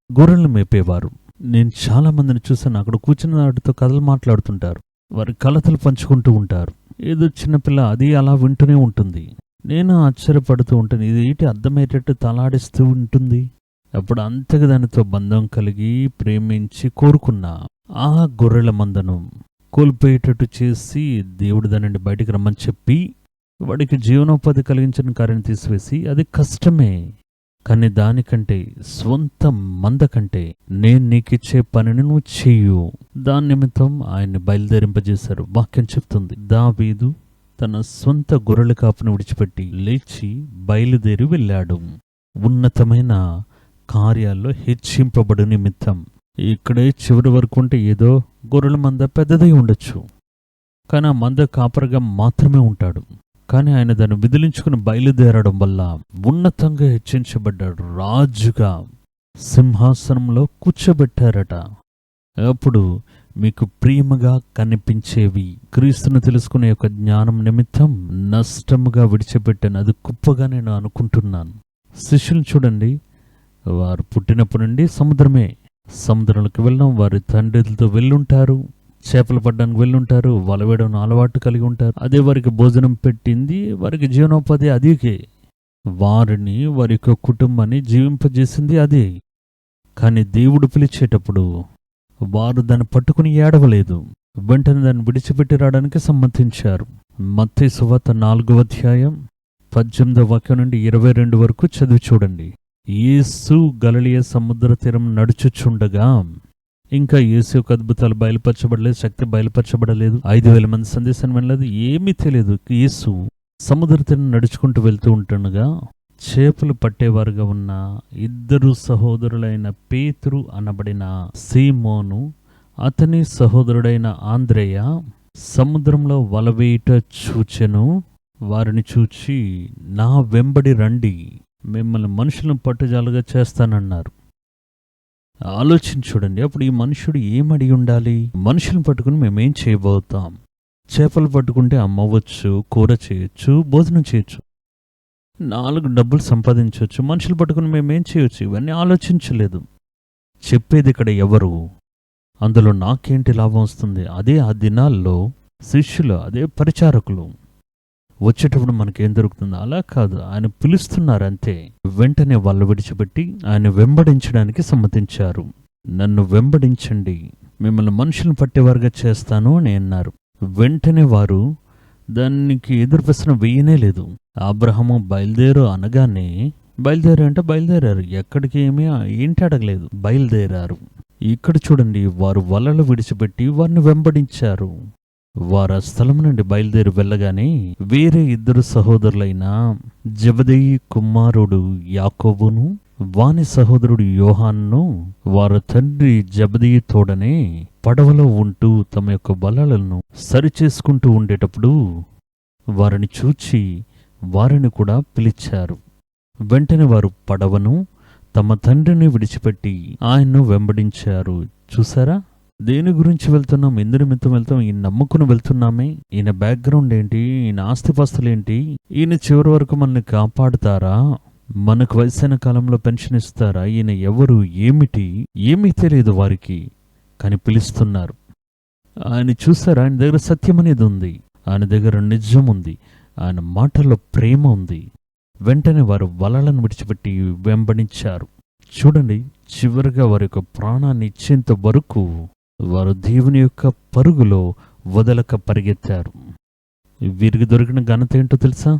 గొర్రెలు మేపేవారు. నేను చాలా మందిని చూశాను. అక్కడ కూర్చున్న వాటితో కథలు మాట్లాడుతుంటారు, వారి కలతలు పంచుకుంటూ ఉంటారు. ఏదో చిన్నపిల్ల అది అలా వింటూనే ఉంటుంది. నేను ఆశ్చర్యపడుతూ ఉంటాను, ఇది ఏంటి అర్థమయ్యేటట్టు తలాడిస్తూ ఉంటుంది. అప్పుడు అంతగా దానితో బంధం కలిగి ప్రేమించి కోరుకున్నా ఆ గొర్రెల మందను కోల్పోయేటట్టు చేసి దేవుడు దాని నుండి బయటికి రమ్మని చెప్పి వాడికి జీవనోపాధి కలిగించిన కార్యాన్ని తీసివేసి అది కష్టమే, కానీ దానికంటే స్వంత మంద కంటే నేను నీకిచ్చే పనిని నువ్వు చెయ్యు. దాని నిమిత్తం ఆయన్ని బయలుదేరింపజేశారు. వాక్యం చెప్తుంది, దావీదు తన స్వంత గొర్రెల కాపును విడిచిపెట్టి లేచి బయలుదేరి వెళ్ళాడు ఉన్నతమైన కార్యాల్లో హెచ్చింపబడు నిమిత్తం. ఇక్కడే చివరి వరకు ఉంటే ఏదో గొర్రెల మంద పెద్దదై ఉండొచ్చు, కానీ ఆ మంద కాపరిగా మాత్రమే ఉంటాడు. కానీ ఆయన దాన్ని విదిలించుకుని బయలుదేరడం వల్ల ఉన్నతంగా హెచ్చించబడ్డాడు, రాజుగా సింహాసనంలో కూర్చోబెట్టారట. అప్పుడు మీకు ప్రియముగా కనిపించేవి క్రీస్తును తెలుసుకునే యొక్క జ్ఞానం నిమిత్తం నష్టముగా విడిచిపెట్టాను, అది కుప్పగా నేను అనుకుంటున్నాను. శిష్యులు చూడండి, వారు పుట్టినప్పటి నుండి సముద్రంలోకి వెళ్ళడం, వారి తండ్రులతో వెళ్ళుంటారు, చేపలు పడ్డానికి వెళ్ళుంటారు, వలవేయడం అలవాటు కలిగి ఉంటారు. అదే వారికి భోజనం పెట్టింది, వారికి జీవనోపాధి అదికే, వారిని వారి యొక్క కుటుంబాన్ని జీవింపజేసింది అదే. కానీ దేవుడు పిలిచేటప్పుడు వారు దాన్ని పట్టుకుని ఏడవలేదు, వెంటనే దాన్ని విడిచిపెట్టి రావడానికి సమ్మతించారు. మత్తయి సువార్త 4వ అధ్యాయం 18వ వాక్యం నుండి 22 వరకు చదివి చూడండి. యేసు గలిలయ సముద్ర తీరం నడుచుచుండగా, ఇంకా యేసు యొక్క అద్భుతాలు బయలుపరచబడలేదు, శక్తి బయలుపరచబడలేదు, 5,000 మంది సందేశాన్ని వినలేదు, ఏమీ తెలియదు. యేసు సముద్ర తీరం నడుచుకుంటూ వెళ్తూ ఉంటుండగా చేపలు పట్టేవారుగా ఉన్న 2 సహోదరులైన పేతురు అనబడిన సీమోను, అతని సహోదరుడైన ఆంద్రేయ సముద్రంలో వలవేయుట చూచెను. వారిని చూచి, నా వెంబడి రండి, మిమ్మల్ని మనుషులను పట్టుజాలుగా చేస్తానన్నారు. ఆలోచించుడండి, అప్పుడు ఈ మనుషుడు ఏమడిగి ఉండాలి? మనుషులను పట్టుకుని మేమేం చేయబోతాం? చేపలు పట్టుకుంటే అమ్మవచ్చు, కూర చేయొచ్చు, భోజనం చేయొచ్చు, 4 డబ్బులు సంపాదించవచ్చు. మనుషులు పట్టుకుని మేమేం చేయొచ్చు? ఇవన్నీ ఆలోచించలేదు. చెప్పేది ఇక్కడ ఎవరు? అందులో నాకేంటి లాభం వస్తుంది? అదే ఆ దినాల్లో శిష్యులు, అదే పరిచారకులు. వచ్చేటప్పుడు మనకేం దొరుకుతుంది? అలా కాదు, ఆయన పిలుస్తున్నారు అంతే. వెంటనే వాళ్ళు విడిచిపెట్టి ఆయన వెంబడించడానికి సమ్మతించారు. నన్ను వెంబడించండి, మిమ్మల్ని మనుషులను పట్టేవారుగా చేస్తాను అని అన్నారు. వెంటనే వారు దానికి ఎదురు ప్రశ్న వేయనే లేదు. అబ్రహాము బయలుదేరు అనగానే బయలుదేరు అంటే బయలుదేరారు. ఎక్కడికి ఏంటి అడగలేదు, బయలుదేరారు. ఇక్కడ చూడండి, వారు వలలు విడిచిపెట్టి వారిని వెంబడించారు. వారు ఆ స్థలం నుండి బయలుదేరి వెళ్ళగానే వేరే 2 సహోదరులైన జెబెదయి కుమారుడు యాకోబును, వాని సహోదరుడు యోహానును, వారి తండ్రి జెబెదయి తోడనే పడవలో ఉంటూ తమ యొక్క వలలను సరిచేసుకుంటూ ఉండేటప్పుడు వారిని చూచి వారిని కూడా పిలిచారు. వెంటనే వారు పడవను తమ తండ్రిని విడిచిపెట్టి ఆయన్ను వెంబడించారు. చూసారా, దేని గురించి వెళ్తున్నాం? ఎందు నిమిత్తం వెళ్తాం? ఈయన నమ్ముకుని వెళ్తున్నామే. ఈయన బ్యాక్గ్రౌండ్ ఏంటి? ఈయన ఆస్తిపాస్తులేంటి? ఈయన చివరి వరకు మనల్ని కాపాడుతారా? మనకు వయసైన కాలంలో పెన్షన్ ఇస్తారా? ఈయన ఎవరు, ఏమిటి? ఏమీ తెలియదు వారికి, కానీ పిలుస్తున్నారు. ఆయన చూసారా, ఆయన దగ్గర సత్యం అనేది ఉంది, ఆయన దగ్గర నిజం ఉంది, ఆయన మాటల్లో ప్రేమ ఉంది. వెంటనే వారు వలలను విడిచిపెట్టి వెంబడించారు. చూడండి, చివరిగా వారి యొక్క ప్రాణాన్ని ఇచ్చేంత వరకు వారు దేవుని యొక్క పరుగులో వదలక పరిగెత్తారు. వీరికి దొరికిన ఘనత ఏంటో తెలుసా?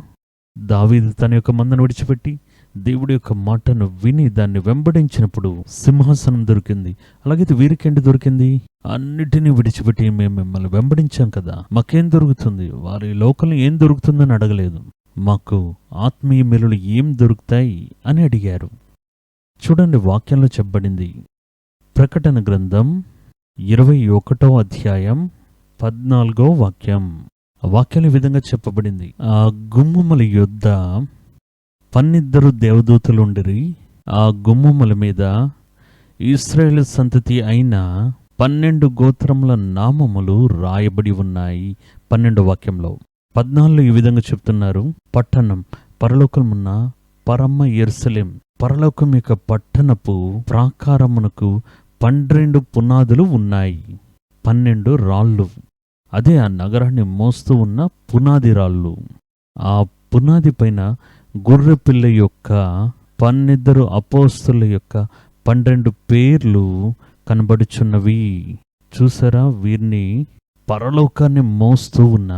దావీదు తన యొక్క మందను విడిచిపెట్టి దేవుడి యొక్క మాటను విని దాన్ని వెంబడించినప్పుడు సింహాసనం దొరికింది. అలాగైతే వీరికేంటి దొరికింది? అన్నిటినీ విడిచిపెట్టి మేము మిమ్మల్ని వెంబడించాం కదా, మాకేం దొరుకుతుంది? వారి లోకంలో ఏం దొరుకుతుందని అడగలేదు, మాకు ఆత్మీయ మేలులు ఏం దొరుకుతాయి అని అడిగారు. చూడండి, వాక్యంలో చెప్పబడింది. ప్రకటన గ్రంథం 21వ అధ్యాయం 14వ వాక్యం. ఆ వాక్యం ఈ విధంగా చెప్పబడింది. ఆ గుమ్మముల యొద్ద 12 దేవదూతలుండిరి. ఆ గుమ్మముల మీద ఇశ్రాయేలు సంతతి అయిన 12 గోత్రముల నామములు రాయబడి ఉన్నాయి. 12వ వాక్యంలో 14 ఈ విధంగా చెప్తున్నారు. పట్టణం, పరలోకమున్న పరమ యెరూషలేం, పరలోకం యొక్క పట్టణపు ప్రాకారమునకు 12 పునాదులు ఉన్నాయి. 12 రాళ్ళు, అదే ఆ నగరాన్ని మోస్తూ ఉన్న పునాది రాళ్ళు. ఆ పునాది పైన గొర్రెపిల్ల యొక్క 12 అపోస్తలుల యొక్క 12 పేర్లు కనబడుచున్నవి. చూసారా, వీరిని పరలోకాన్ని మోస్తూ ఉన్న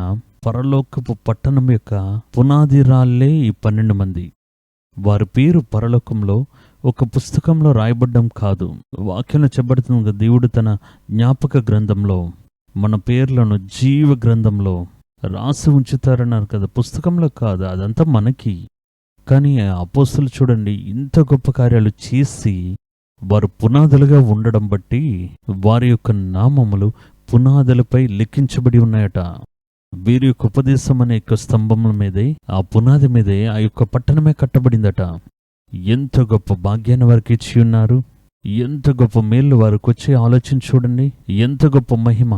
పరలోకపు పట్టణం యొక్క పునాది రాళ్ళే ఈ 12 మంది. వారి పేరు పరలోకంలో ఒక పుస్తకంలో రాయబడ్డం కాదు. వాక్యంలో చెప్పబడుతుంది, దేవుడు తన జ్ఞాపక గ్రంథంలో మన పేర్లను జీవ గ్రంథంలో రాసి ఉంచుతారన్నారు కదా, పుస్తకంలో కాదు, అదంతా మనకి. కానీ అపోస్తలులు చూడండి, ఇంత గొప్ప కార్యాలు చేసి వారు పునాదులుగా ఉండడం బట్టి వారి యొక్క నామములు పునాదులపై లిఖించబడి ఉన్నాయట. వీరి యొక్క ఉపదేశం అనే యొక్క స్తంభముల మీదే, ఆ పునాది మీదే ఆ యొక్క పట్టణమే కట్టబడిందట. ఎంత గొప్ప భాగ్యాన్ని వారికి ఇచ్చి ఉన్నారు, ఎంత గొప్ప మేళ్ళు వారికి వచ్చి ఆలోచన చూడండి, ఎంత గొప్ప మహిమ.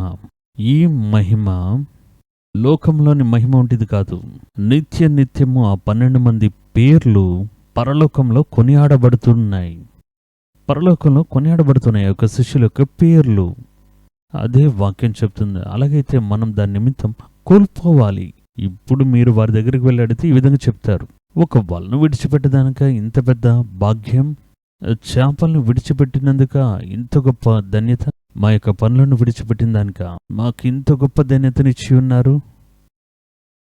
ఈ మహిమ లోకంలోని మహిమ ఉంటుంది కాదు, నిత్యము ఆ 12 మంది పేర్లు పరలోకంలో కొనియాడబడుతున్నాయి. పరలోకంలో కొనియాడబడుతున్నాయి ఒక శిష్యుల యొక్క పేర్లు. అదే వాక్యం చెప్తుంది. అలాగైతే మనం దాని నిమిత్తం కోల్పోవాలి. ఇప్పుడు మీరు వారి దగ్గరికి వెళ్ళి అడిగితే ఈ విధంగా చెప్తారు, ఒక వలను విడిచిపెట్టడానిక ఇంత పెద్ద భాగ్యం, చేపలను విడిచిపెట్టినందుక ఇంత గొప్ప ధన్యత, మా యొక్క పనులను విడిచిపెట్టిన దానిక మాకు ఇంత గొప్ప ధన్యతనిచ్చి ఉన్నారు.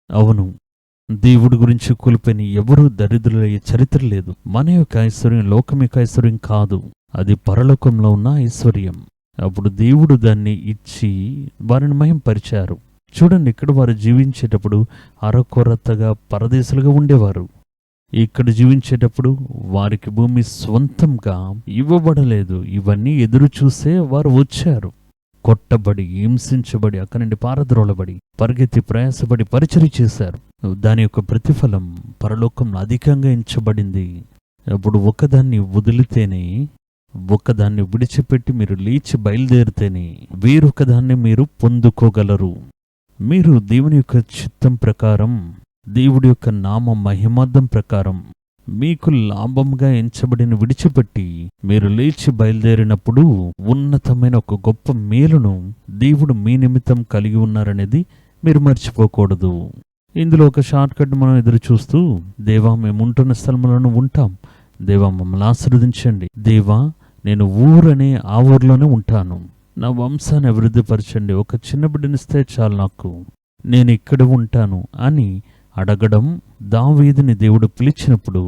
అవును, దేవుడి గురించి కోల్పోయిన ఎవరూ దరిద్రులయ్యే చరిత్ర లేదు. మన యొక్క ఐశ్వర్యం లోకం యొక్క ఐశ్వర్యం కాదు, అది పరలోకంలో ఉన్న ఐశ్వర్యం. అప్పుడు దేవుడు దాన్ని ఇచ్చి వారిని మహింపరిచారు. చూడండి, ఇక్కడ వారు జీవించేటప్పుడు అరకొరతగా పరదేశులుగా ఉండేవారు. ఇక్కడ జీవించేటప్పుడు వారికి భూమి స్వంతంగా ఇవ్వబడలేదు. ఇవన్నీ ఎదురు చూసే వారు వచ్చారు. కొట్టబడి, హింసించబడి, అక్కడి నుండి పారద్రోలబడి, పరిగెత్తి ప్రయాసపడి పరిచర్య చేశారు. దాని యొక్క ప్రతిఫలం పరలోకంలో అధికంగా ఎంచబడింది. అప్పుడు ఒకదాన్ని వదిలితేనే, ఒకదాన్ని విడిచిపెట్టి మీరు లేచి బయలుదేరితేనే వేరొకదాన్ని మీరు పొందుకోగలరు. మీరు దేవుని యొక్క చిత్తం ప్రకారం, దేవుడి యొక్క నామ మహిమార్థం ప్రకారం మీకు లాభంగా ఎంచబడిన విడిచిపెట్టి మీరు లేచి బయలుదేరినప్పుడు ఉన్నతమైన ఒక గొప్ప మేలును దేవుడు మీ నిమిత్తం కలిగి ఉన్నారనేది మీరు మర్చిపోకూడదు. ఇందులో ఒక షార్ట్ కట్ మనం ఎదురు చూస్తూ, దేవా మేము ఉంటున్న స్థలంలోనూ ఉంటాం, దేవా మమ్మల్ని ఆశీర్వదించండి, దేవా నేను ఊరనే ఆ ఊర్లోనే ఉంటాను, నా వంశాన్ని అభివృద్ధిపరచండి, ఒక చిన్న బిడ్డనిస్తే చాలు నాకు, నేను ఇక్కడ ఉంటాను అని అడగడం. దావీదుని దేవుడు పిలిచినప్పుడు,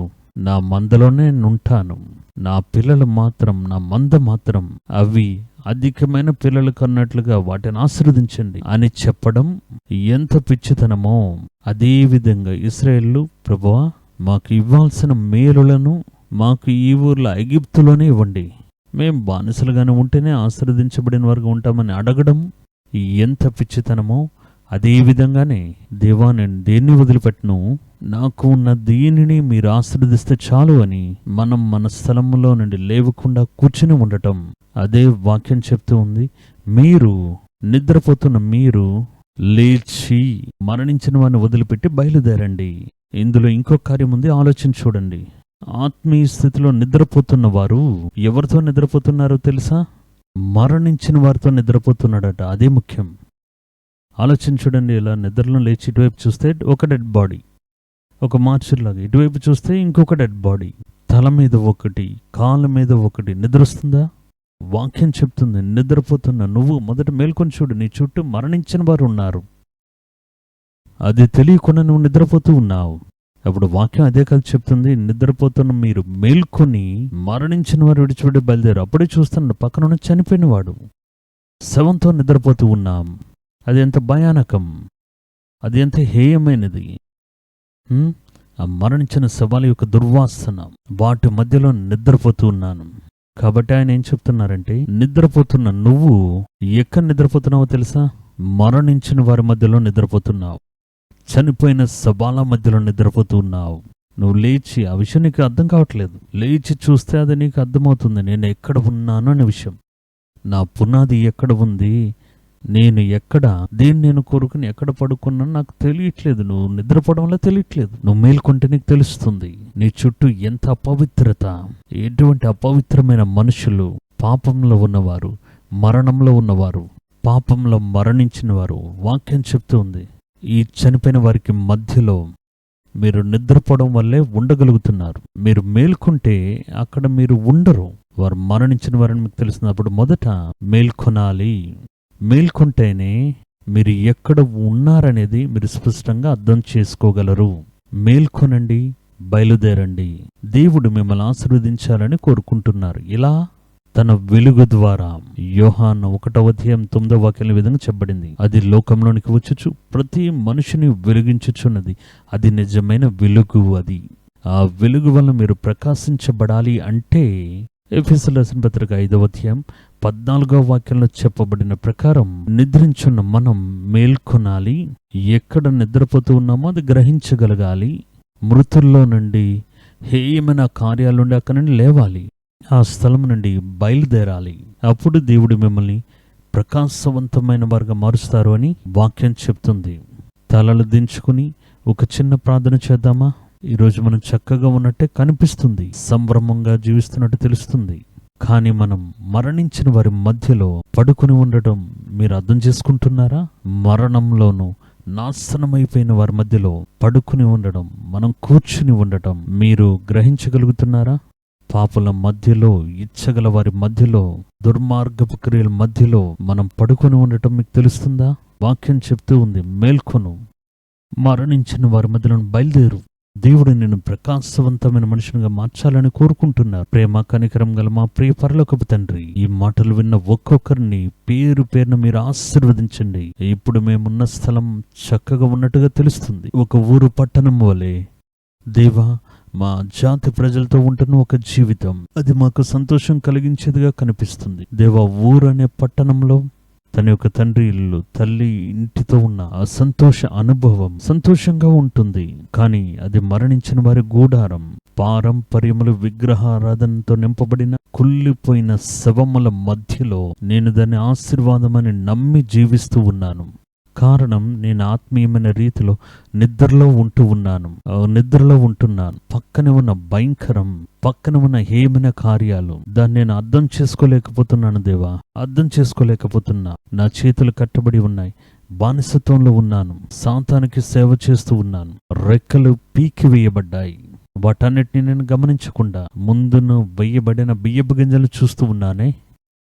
నా మందలోనే ఉంటాను, నా పిల్లలు మాత్రం, నా మంద మాత్రం అవి అధికమైన పిల్లలు కన్నట్లుగా వాటిని ఆశీర్వదించండి అని చెప్పడం ఎంత పిచ్చితనమో. అదేవిధంగా ఇశ్రాయేలు, ప్రభువా మాకు ఇవ్వాల్సిన మేలులను మాకు ఈ ఊర్లో ఐగుప్తులోనే ఇవ్వండి, మేం బానిసలుగానే ఉంటేనే ఆశీర్వదించబడిన వారుగా ఉంటామని అడగడం ఎంత పిచ్చితనమో. అదేవిధంగానే దేవా నేను దేన్ని వదిలిపెట్టను, నాకు ఉన్న దీనిని మీరు ఆశీర్వదిస్తే చాలు అని మనం మన స్థలంలో నుండి లేవకుండా కూర్చుని ఉండటం. అదే వాక్యం చెప్తూ ఉంది, మీరు నిద్రపోతున్న మీరు లేచి మరణించిన వారిని వదిలిపెట్టి బయలుదేరండి. ఇందులో ఇంకో కార్యం ఉంది, ఆలోచన చూడండి. ఆత్మీయ స్థితిలో నిద్రపోతున్న వారు ఎవరితో నిద్రపోతున్నారో తెలుసా? మరణించిన వారితో నిద్రపోతున్నాడట. అదే ముఖ్యం. ఆలోచన చూడండి. ఇలా నిద్రలో లేచి ఇటువైపు చూస్తే ఒక డెడ్ బాడీ, ఒక మార్చులాగా, ఇటువైపు చూస్తే ఇంకొక డెడ్ బాడీ, తల మీద ఒకటి, కాళ్ళ మీద ఒకటి. నిద్ర వస్తుందా? వాక్యం చెప్తుంది, నిద్రపోతున్నా నువ్వు మొదట మేల్కొని చూడు, నీ చుట్టూ మరణించిన వారు ఉన్నారు, అది తెలియకుండా నువ్వు నిద్రపోతూ ఉన్నావు. అప్పుడు వాక్యం అదే కాదు చెప్తుంది, నిద్రపోతున్న మీరు మేల్కొని మరణించిన వారు విడిచిపెట్టి బయలుదేరు. అప్పుడే చూస్తున్నాడు పక్కన చనిపోయిన వాడు, శవంతో నిద్రపోతూ ఉన్నాం. అది ఎంత భయానకం, అది ఎంత హేయమైనది. ఆ మరణించిన శవాల యొక్క దుర్వాసన, వాటి మధ్యలో నిద్రపోతూ ఉన్నాను. కాబట్టి ఆయన ఏం చెప్తున్నారంటే, నిద్రపోతున్న నువ్వు ఎక్కడ నిద్రపోతున్నావో తెలుసా? మరణించిన వారి మధ్యలో నిద్రపోతున్నావు, చనిపోయిన శవాల మధ్యలో నిద్రపోతూ ఉన్నావు. నువ్వు లేచి, ఆ విషయం నీకు అర్థం కావట్లేదు, లేచి చూస్తే అది నీకు అర్థమవుతుంది, నేను ఎక్కడ ఉన్నాను అనే విషయం. నా పునాది ఎక్కడ ఉంది, నేను ఎక్కడ, దేన్ని నేను కోరుకుని ఎక్కడ పడుకున్నాను నాకు తెలియట్లేదు. నువ్వు నిద్రపోవడం వల్ల తెలియట్లేదు, నువ్వు మేల్కొంటే నీకు తెలుస్తుంది. నీ చుట్టూ ఎంత అపవిత్రత, ఎటువంటి అపవిత్రమైన మనుషులు, పాపంలో ఉన్నవారు, మరణంలో ఉన్నవారు, పాపంలో మరణించిన వారు. వాక్యం చెప్తూ ఉంది, ఈ చనిపోయిన వారికి మధ్యలో మీరు నిద్రపోవడం వల్లే ఉండగలుగుతున్నారు. మీరు మేల్కొంటే అక్కడ మీరు ఉండరు. వారు మరణించిన వారని మీకు తెలిసినప్పుడు మొదట మేల్కొనాలి. మేల్కొంటేనే మీరు ఎక్కడ ఉన్నారనేది మీరు స్పష్టంగా అర్థం చేసుకోగలరు. మేల్కొనండి, బయలుదేరండి. దేవుడు మిమ్మల్ని ఆశీర్వదించాలని కోరుకుంటున్నారు. ఇలా తన వెలుగు ద్వారా. యోహాను 1:9 విధంగా చెప్పబడింది, అది లోకంలోనికి వచ్చుచు ప్రతి మనిషిని వెలిగించుచున్నది. అది నిజమైన వెలుగు. అది ఆ వెలుగు వల్ల మీరు ప్రకాశించబడాలి అంటే ఎఫెసీయులకు రాసిన పత్రిక 5:14 చెప్పబడిన ప్రకారం నిద్రించున్న మనం మేల్కొనాలి. ఎక్కడ నిద్రపోతూ ఉన్నామో అది గ్రహించగలగాలి. మృతుల్లో నుండి హేయమైన కార్యాల నుండి అక్కడి నుండి లేవాలి. ఆ స్థలం నుండి బయలుదేరాలి. అప్పుడు దేవుడు మిమ్మల్ని ప్రకాశవంతమైన వారుగా మారుస్తారు అని వాక్యం చెప్తుంది. తలలు దించుకుని ఒక చిన్న ప్రార్థన చేద్దామా? ఈరోజు మనం చక్కగా ఉన్నట్టే కనిపిస్తుంది, సంభ్రమంగా జీవిస్తున్నట్టు తెలుస్తుంది. కానీ మనం మరణించిన వారి మధ్యలో పడుకుని ఉండటం మీరు అర్థం చేసుకుంటున్నారా? మరణంలోనూ నాశనమైపోయిన వారి మధ్యలో పడుకుని ఉండడం, మనం కూర్చుని ఉండటం మీరు గ్రహించగలుగుతున్నారా? పాపుల మధ్యలో, ఇచ్చగల వారి మధ్యలో, దుర్మార్గపు క్రియల మధ్యలో మనం పడుకొని ఉండటం మీకు తెలుస్తుందా? వాక్యం చెప్తూ ఉంది, మేల్కొను, మరణించిన వారి మధ్యలో బయలుదేరు. దేవుడు నిన్ను ప్రకాశవంతమైన మనుషునిగా మార్చాలని కోరుకుంటున్నారు. ప్రేమ కనికరం గల మా ప్రియ పరలోకపు తండ్రి, ఈ మాటలు విన్న ఒక్కొక్కరిని పేరు పేరున మీరు ఆశీర్వదించండి. ఇప్పుడు మేమున్న స్థలం చక్కగా ఉన్నట్టుగా తెలుస్తుంది, ఒక ఊరు పట్టణం వలె. దేవా, మా జాతి ప్రజలతో ఉంటున్న ఒక జీవితం, అది మాకు సంతోషం కలిగించేదిగా కనిపిస్తుంది. దేవా, ఊరనే పట్టణంలో తన యొక్క తండ్రి ఇల్లు, తల్లి ఇంటితో ఉన్న ఆ సంతోష అనుభవం సంతోషంగా ఉంటుంది. కానీ అది మరణించిన వారి గూడారం, పారంపర్యములు, విగ్రహారాధనతో నింపబడిన కుళ్ళిపోయిన శవముల మధ్యలో నేను దాన్ని ఆశీర్వాదమని నమ్మి జీవిస్తూ ఉన్నాను. కారణం, నేను ఆత్మీయమైన రీతిలో నిద్రలో ఉంటున్నాను. పక్కనే ఉన్న భయంకరం, పక్కన ఉన్న హేమైన కార్యాలు, దాన్ని నేను అర్థం చేసుకోలేకపోతున్నాను. దేవా, అర్థం చేసుకోలేకపోతున్నా. నా చేతులు కట్టబడి ఉన్నాయి, బానిసత్వంలో ఉన్నాను, సాతానికి సేవ చేస్తూ ఉన్నాను. రెక్కలు పీకివేయబడ్డాయి. వాటన్నిటిని నేను గమనించకుండా ముందును వేయబడిన బియ్యపు గింజలు చూస్తూ ఉన్నానే.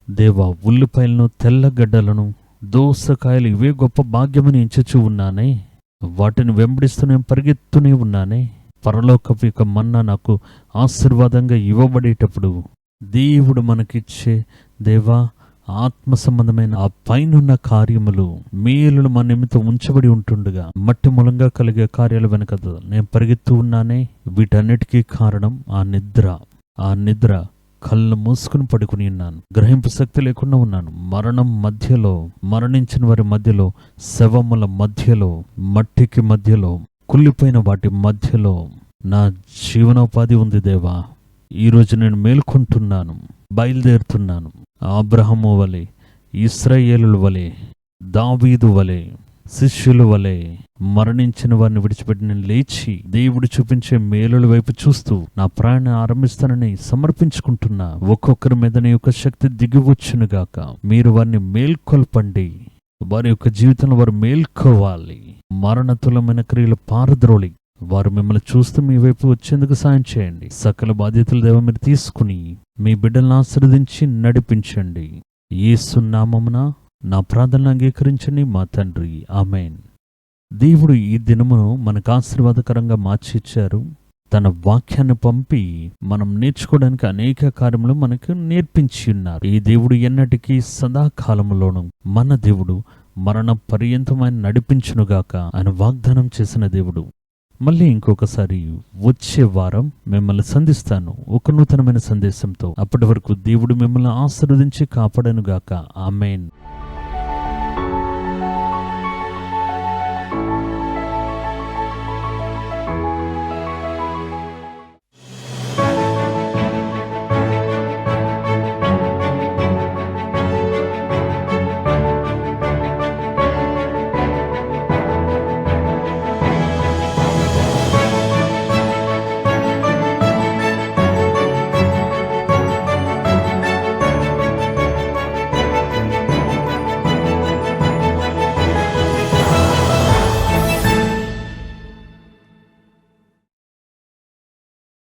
దేవా, ఉల్లిపాయలను, తెల్లగడ్డలను, దోసకాయలు, ఇవే గొప్ప భాగ్యమని ఎంచుచూ ఉన్నానే. వాటిని వెంబడిస్తూ నేను పరిగెత్తునే ఉన్నానే. పరలోకపు యొక్క మన్నా నాకు ఆశీర్వాదంగా ఇవ్వబడేటప్పుడు దేవుడు మనకిచ్చే దేవా ఆత్మ సంబంధమైన ఆ పైనున్న కార్యములు, మేలులు మన నిమిత్తం ఉంచబడి ఉంటుండగా మట్టి మూలంగా కలిగే కార్యాలు వెనక నేను పరిగెత్తూ ఉన్నానే. వీటన్నిటికీ కారణం ఆ నిద్ర. కళ్ళు మూసుకుని పడుకుని ఉన్నాను, గ్రహింపు శక్తి లేకుండా ఉన్నాను. మరణం మధ్యలో, మరణించిన వారి మధ్యలో, శవముల మధ్యలో, మట్టికి మధ్యలో, కుళ్ళిపోయిన వాటి మధ్యలో నా జీవనోపాధి ఉంది. దేవా, ఈరోజు నేను మేల్కొంటున్నాను, బయలుదేరుతున్నాను. అబ్రహాము వలె, ఇశ్రాయేలుల వలె, దావీదు వలె, శిష్యుల వలె మరణించిన వారిని విడిచిపెట్టి నేను లేచి దేవుడు చూపించే మేలుల వైపు చూస్తూ నా ప్రాణాన్ని ఆరంభిస్తానని సమర్పించుకుంటున్నా. ఒక్కొక్కరి మీద నీ యొక్క శక్తి దిగివచ్చునుగాక. మీరు వారిని మేల్కొల్పండి. వారి యొక్క జీవితంలో వారు మేల్కోవాలి. మరణతులమైన క్రియలు పారద్రోలి వారు మిమ్మల్ని చూస్తూ మీ వైపు వచ్చేందుకు సాయం చేయండి. సకల బాధ్యతలు దేవ మీరు తీసుకుని మీ బిడ్డలను ఆశీర్వదించి నడిపించండి. యేసు నామమున నా ప్రార్థనలు అంగీకరించండి మా తండ్రి, ఆమేన్. దేవుడు ఈ దినమును మనకు ఆశీర్వాదకరంగా మార్చిచ్చారు. తన వాక్యాన్ని పంపి మనం నేర్చుకోవడానికి అనేక కార్యములు మనకు నేర్పించి ఉన్నారు. ఈ దేవుడు ఎన్నటికీ సదాకాలములోను మన దేవుడు మరణ పర్యంతమైన నడిపించునుగాక అని వాగ్దానం చేసిన దేవుడు. మళ్ళీ ఇంకొకసారి వచ్చే వారం మిమ్మల్ని సంధిస్తాను ఒక నూతనమైన సందేశంతో. అప్పటి వరకు దేవుడు మిమ్మల్ని ఆశీర్వదించి కాపాడనుగాక. ఆమేన్.